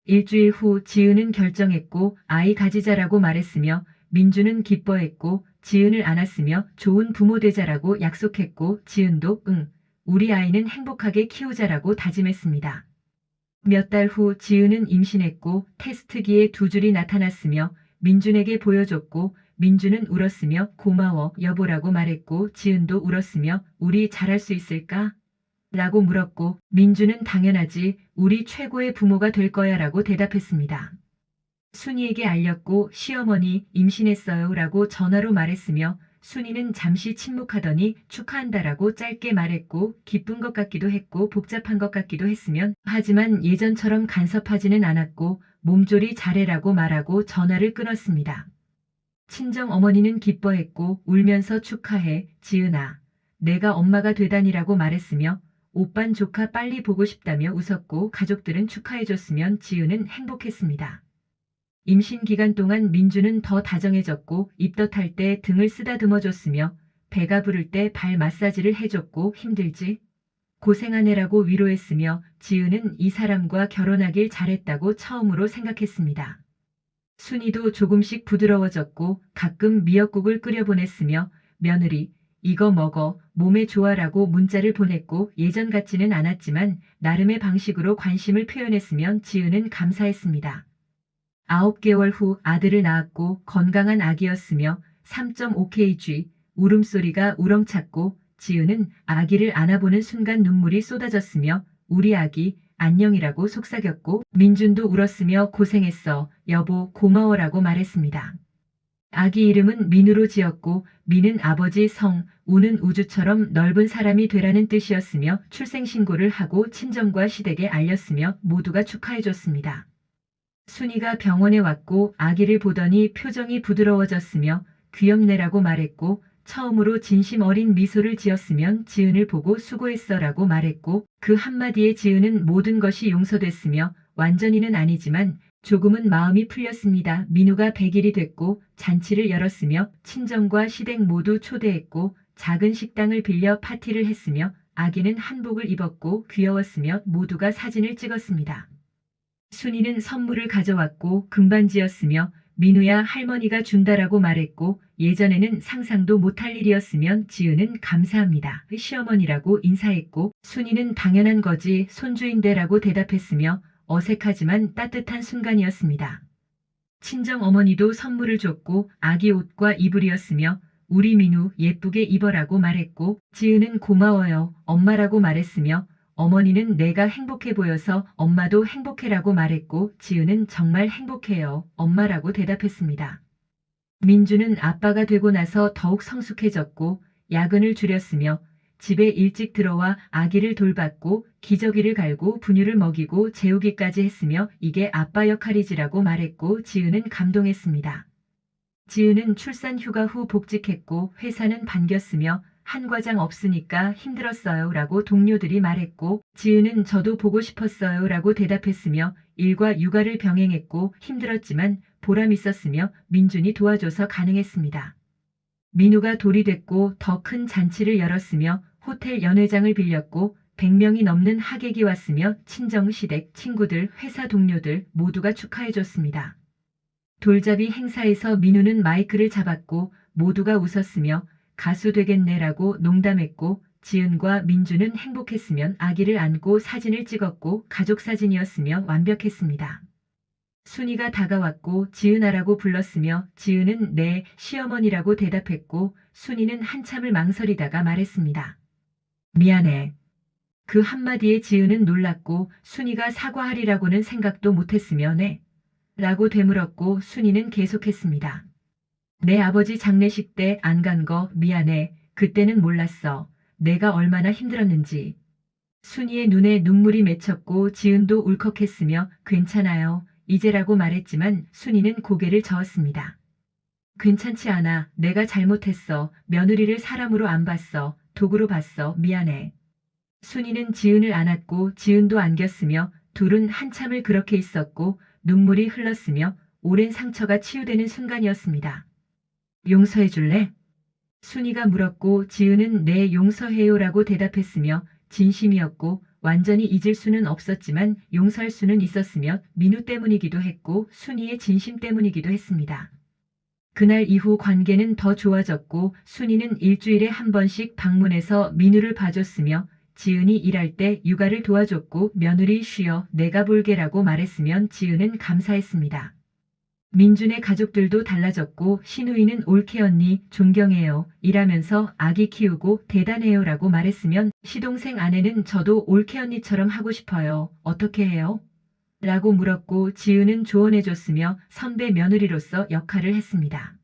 A: 일주일 후 지은은 결정했고 아이 가지자라고 말했으며 민준은 기뻐했고 지은을 안았으며 좋은 부모 되자라고 약속했고 지은도 응, 우리 아이는 행복하게 키우자라고 다짐했습니다. 몇 달 후 지은은 임신했고 테스트기에 2줄이 나타났으며 민준에게 보여줬고 민준은 울었으며 고마워 여보라고 말했고 지은도 울었으며 우리 잘할 수 있을까? 라고 물었고 민준은 당연하지 우리 최고의 부모가 될 거야 라고 대답했습니다. 순이에게 알렸고 시어머니 임신했어요 라고 전화로 말했으며 순이는 잠시 침묵하더니 축하한다라고 짧게 말했고 기쁜 것 같기도 했고 복잡한 것 같기도 했으면 하지만 예전처럼 간섭하지는 않았고 몸조리 잘해라고 말하고 전화를 끊었습니다. 친정 어머니는 기뻐했고 울면서 축하해 지은아 내가 엄마가 되다니라고 말했으며 오빤 조카 빨리 보고 싶다며 웃었고 가족들은 축하해줬으면 지은은 행복했습니다. 임신 기간 동안 민주는 더 다정해졌고 입덧할 때 등을 쓰다듬어줬으며 배가 부를 때 발 마사지를 해줬고 힘들지? 고생하네라고 위로했으며 지은은 이 사람과 결혼하길 잘했다고 처음으로 생각했습니다. 순이도 조금씩 부드러워졌고 가끔 미역국을 끓여보냈으며 며느리 이거 먹어 몸에 좋아라고 문자를 보냈고 예전 같지는 않았지만 나름의 방식으로 관심을 표현했으면 지은은 감사했습니다. 9개월 후 아들을 낳았고 건강한 아기였으며 3.5kg 울음소리가 우렁찼고 지은은 아기를 안아보는 순간 눈물이 쏟아졌으며 우리 아기 안녕이라고 속삭였고 민준도 울었으며 고생했어, 여보 고마워라고 말했습니다. 아기 이름은 민우로 지었고 민은 아버지 성, 우는 우주처럼 넓은 사람이 되라는 뜻이었으며 출생신고를 하고 친정과 시댁에 알렸으며 모두가 축하해줬습니다. 순이가 병원에 왔고 아기를 보더니 표정이 부드러워졌으며 귀엽네라고 말했고 처음으로 진심 어린 미소를 지었으면 지은을 보고 수고했어라고 말했고 그 한마디에 지은은 모든 것이 용서됐으며 완전히는 아니지만 조금은 마음이 풀렸습니다. 민우가 100일이 됐고 잔치를 열었으며 친정과 시댁 모두 초대했고 작은 식당을 빌려 파티를 했으며 아기는 한복을 입었고 귀여웠으며 모두가 사진을 찍었습니다. 순이는 선물을 가져왔고 금반지였으며 민우야 할머니가 준다라고 말했고 예전에는 상상도 못할 일이었으면 지은은 감사합니다. 시어머니라고 인사했고 순이는 당연한 거지 손주인데라고 대답했으며 어색하지만 따뜻한 순간이었습니다. 친정 어머니도 선물을 줬고 아기 옷과 이불이었으며 우리 민우 예쁘게 입어라고 말했고 지은은 고마워요 엄마라고 말했으며 어머니는 내가 행복해 보여서 엄마도 행복해라고 말했고 지은은 정말 행복해요 엄마라고 대답했습니다. 민주는 아빠가 되고 나서 더욱 성숙해졌고 야근을 줄였으며 집에 일찍 들어와 아기를 돌봤고 기저귀를 갈고 분유를 먹이고 재우기까지 했으며 이게 아빠 역할이지라고 말했고 지은은 감동했습니다. 지은은 출산 휴가 후 복직했고 회사는 반겼으며 한 과장 없으니까 힘들었어요 라고 동료들이 말했고 지은은 저도 보고 싶었어요 라고 대답했으며 일과 육아를 병행했고 힘들었지만 보람 있었으며 민준이 도와줘서 가능했습니다. 민우가 돌이 됐고 더 큰 잔치를 열었으며 호텔 연회장을 빌렸고 100명이 넘는 하객이 왔으며 친정 시댁, 친구들, 회사 동료들 모두가 축하해줬습니다. 돌잡이 행사에서 민우는 마이크를 잡았고 모두가 웃었으며 가수 되겠네라고 농담했고 지은과 민주는 행복했으면 아기를 안고 사진을 찍었고 가족 사진이었으며 완벽했습니다. 순이가 다가왔고 지은아라고 불렀으며 지은은 네 시어머니라고 대답했고 순이는 한참을 망설이다가 말했습니다. 미안해. 그 한마디에 지은은 놀랐고 순이가 사과하리라고는 생각도 못했으며 네 라고 되물었고 순이는 계속했습니다. 내 아버지 장례식 때 안 간 거 미안해. 그때는 몰랐어. 내가 얼마나 힘들었는지. 순이의 눈에 눈물이 맺혔고 지은도 울컥했으며 괜찮아요. 이제라고 말했지만 순이는 고개를 저었습니다. 괜찮지 않아. 내가 잘못했어. 며느리를 사람으로 안 봤어. 도구로 봤어. 미안해. 순이는 지은을 안았고 지은도 안겼으며 둘은 한참을 그렇게 있었고 눈물이 흘렀으며 오랜 상처가 치유되는 순간이었습니다. 용서해 줄래? 순이가 물었고 지은은 네 용서해요라고 대답했으며 진심이었고 완전히 잊을 수는 없었지만 용서할 수는 있었으며 민우 때문이기도 했고 순이의 진심 때문이기도 했습니다. 그날 이후 관계는 더 좋아졌고 순이는 일주일에 한 번씩 방문해서 민우를 봐줬으며 지은이 일할 때 육아를 도와줬고 며느리 쉬어 내가 볼게라고 말했으면 지은은 감사했습니다. 민준의 가족들도 달라졌고 신우이는 올케 언니 존경해요. 일하면서 아기 키우고 대단해요라고 말했으면 시동생 아내는 저도 올케 언니처럼 하고 싶어요. 어떻게 해요? 라고 물었고 지은은 조언해줬으며 선배 며느리로서 역할을 했습니다.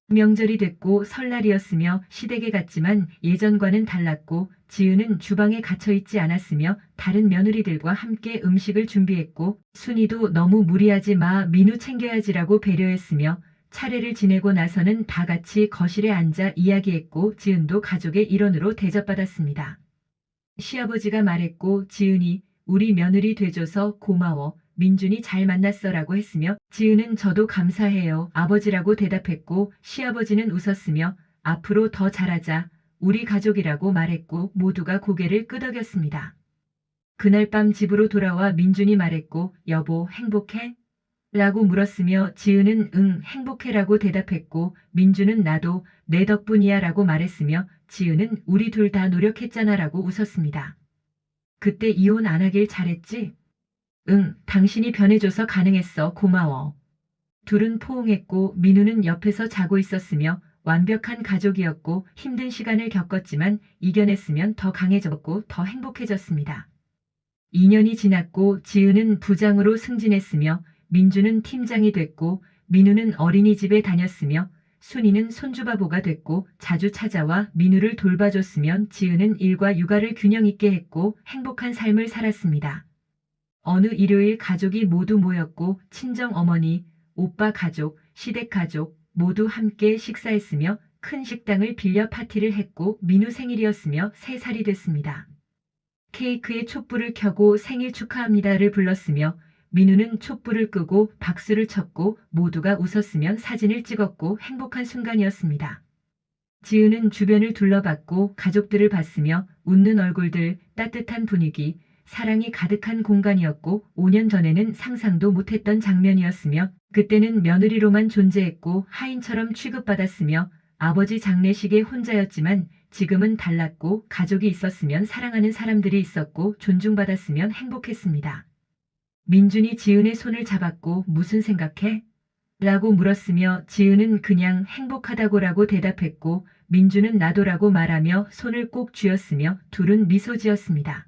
A: 명절이 됐고 설날이었으며 시댁에 갔지만 예전과는 달랐고 지은은 주방에 갇혀있지 않았으며 다른 며느리들과 함께 음식을 준비했고 순이도 너무 무리하지 마 민우 챙겨야지라고 배려했으며 차례를 지내고 나서는 다 같이 거실에 앉아 이야기했고 지은도 가족의 일원으로 대접받았습니다. 시아버지가 말했고 지은이 우리 며느리 돼줘서 고마워. 민준이 잘 만났어라고 했으며 지은은 저도 감사해요. 아버지라고 대답했고 시아버지는 웃었으며 앞으로 더 잘하자. 우리 가족이라고 말했고 모두가 고개를 끄덕였습니다. 그날 밤 집으로 돌아와 민준이 말했고 여보 행복해? 라고 물었으며 지은은 응 행복해라고 대답했고 민준은 나도 내 덕분이야 라고 말했으며 지은은 우리 둘 다 노력했잖아 라고 웃었습니다. 그때 이혼 안 하길 잘했지? 응, 당신이 변해줘서 가능했어. 고마워. 둘은 포옹했고 민우는 옆에서 자고 있었으며 완벽한 가족이었고 힘든 시간을 겪었지만 이겨냈으면 더 강해졌고 더 행복해졌습니다. 2년이 지났고 지은은 부장으로 승진했으며 민주는 팀장이 됐고 민우는 어린이집에 다녔으며 순이는 손주바보가 됐고 자주 찾아와 민우를 돌봐줬으면 지은은 일과 육아를 균형 있게 했고 행복한 삶을 살았습니다. 어느 일요일 가족이 모두 모였고 친정 어머니, 오빠 가족, 시댁 가족 모두 함께 식사했으며 큰 식당을 빌려 파티를 했고 민우 생일이었으며 3살이 됐습니다. 케이크에 촛불을 켜고 생일 축하합니다를 불렀으며 민우는 촛불을 끄고 박수를 쳤고 모두가 웃었으며 사진을 찍었고 행복한 순간이었습니다. 지은은 주변을 둘러봤고 가족들을 봤으며 웃는 얼굴들, 따뜻한 분위기, 사랑이 가득한 공간이었고 5년 전에는 상상도 못했던 장면이었으며 그때는 며느리로만 존재했고 하인처럼 취급받았으며 아버지 장례식에 혼자였지만 지금은 달랐고 가족이 있었으면 사랑하는 사람들이 있었고 존중받았으면 행복했습니다. 민준이 지은의 손을 잡았고 무슨 생각해? 라고 물었으며 지은은 그냥 행복하다고라고 대답했고 민준은 나도라고 말하며 손을 꼭 쥐었으며 둘은 미소 지었습니다.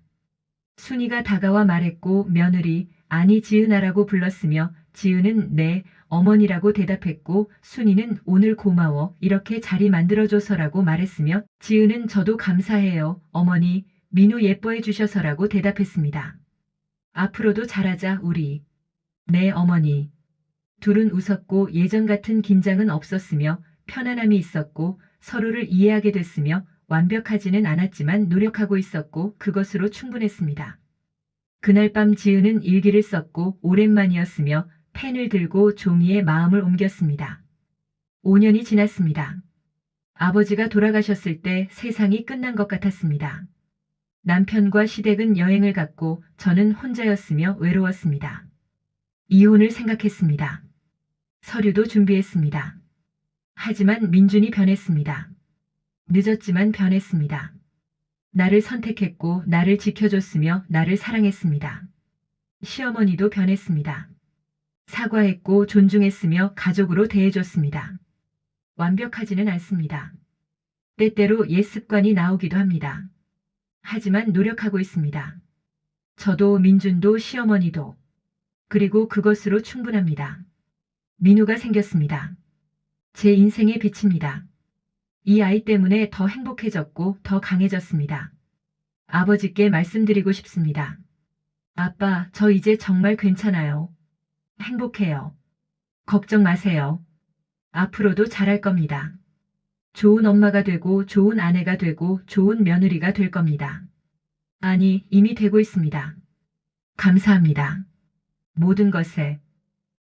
A: 순이가 다가와 말했고 며느리, 아니 지은아라고 불렀으며 지은은 네, 어머니라고 대답했고 순이는 오늘 고마워 이렇게 자리 만들어줘서라고 말했으며 지은은 저도 감사해요 어머니, 민우 예뻐해 주셔서라고 대답했습니다. 앞으로도 잘하자 우리. 네 어머니. 둘은 웃었고 예전 같은 긴장은 없었으며 편안함이 있었고 서로를 이해하게 됐으며 완벽하지는 않았지만 노력하고 있었고 그것으로 충분했습니다. 그날 밤 지은은 일기를 썼고 오랜만이었으며 펜을 들고 종이에 마음을 옮겼습니다. 5년이 지났습니다. 아버지가 돌아가셨을 때 세상이 끝난 것 같았습니다. 남편과 시댁은 여행을 갔고 저는 혼자였으며 외로웠습니다. 이혼을 생각했습니다. 서류도 준비했습니다. 하지만 민준이 변했습니다. 늦었지만 변했습니다. 나를 선택했고 나를 지켜줬으며 나를 사랑했습니다. 시어머니도 변했습니다. 사과했고 존중했으며 가족으로 대해줬습니다. 완벽하지는 않습니다. 때때로 옛 습관이 나오기도 합니다. 하지만 노력하고 있습니다. 저도 민준도 시어머니도. 그리고 그것으로 충분합니다. 민우가 생겼습니다. 제 인생의 빛입니다. 이 아이 때문에 더 행복해졌고 더 강해졌습니다. 아버지께 말씀드리고 싶습니다. 아빠, 저 이제 정말 괜찮아요. 행복해요. 걱정 마세요. 앞으로도 잘할 겁니다. 좋은 엄마가 되고 좋은 아내가 되고 좋은 며느리가 될 겁니다. 아니, 이미 되고 있습니다. 감사합니다. 모든 것에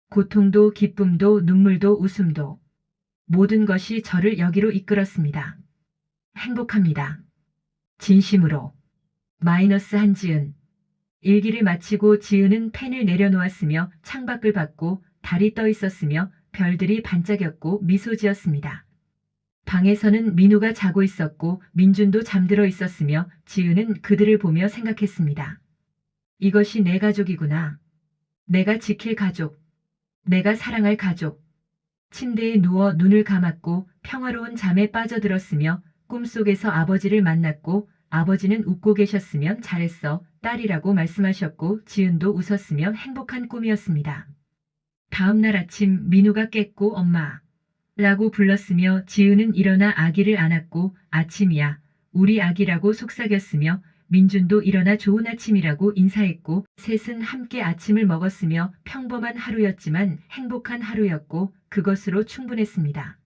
A: 고통도 기쁨도 눈물도 웃음도 모든 것이 저를 여기로 이끌었습니다. 행복합니다. 진심으로. 마이너스 한지은. 일기를 마치고 지은은 펜을 내려놓았으며 창밖을 봤고 달이 떠 있었으며 별들이 반짝였고 미소 지었습니다. 방에서는 민우가 자고 있었고 민준도 잠들어 있었으며 지은은 그들을 보며 생각했습니다. 이것이 내 가족이구나. 내가 지킬 가족. 내가 사랑할 가족. 침대에 누워 눈을 감았고 평화로운 잠에 빠져들었으며 꿈속에서 아버지를 만났고 아버지는 웃고 계셨으면 잘했어 딸이라고 말씀하셨고 지은도 웃었으며 행복한 꿈이었습니다. 다음날 아침 민우가 깼고 엄마 라고 불렀으며 지은은 일어나 아기를 안았고 아침이야 우리 아기라고 속삭였으며 민준도 일어나 좋은 아침이라고 인사했고 셋은 함께 아침을 먹었으며 평범한 하루였지만 행복한 하루였고 그것으로 충분했습니다.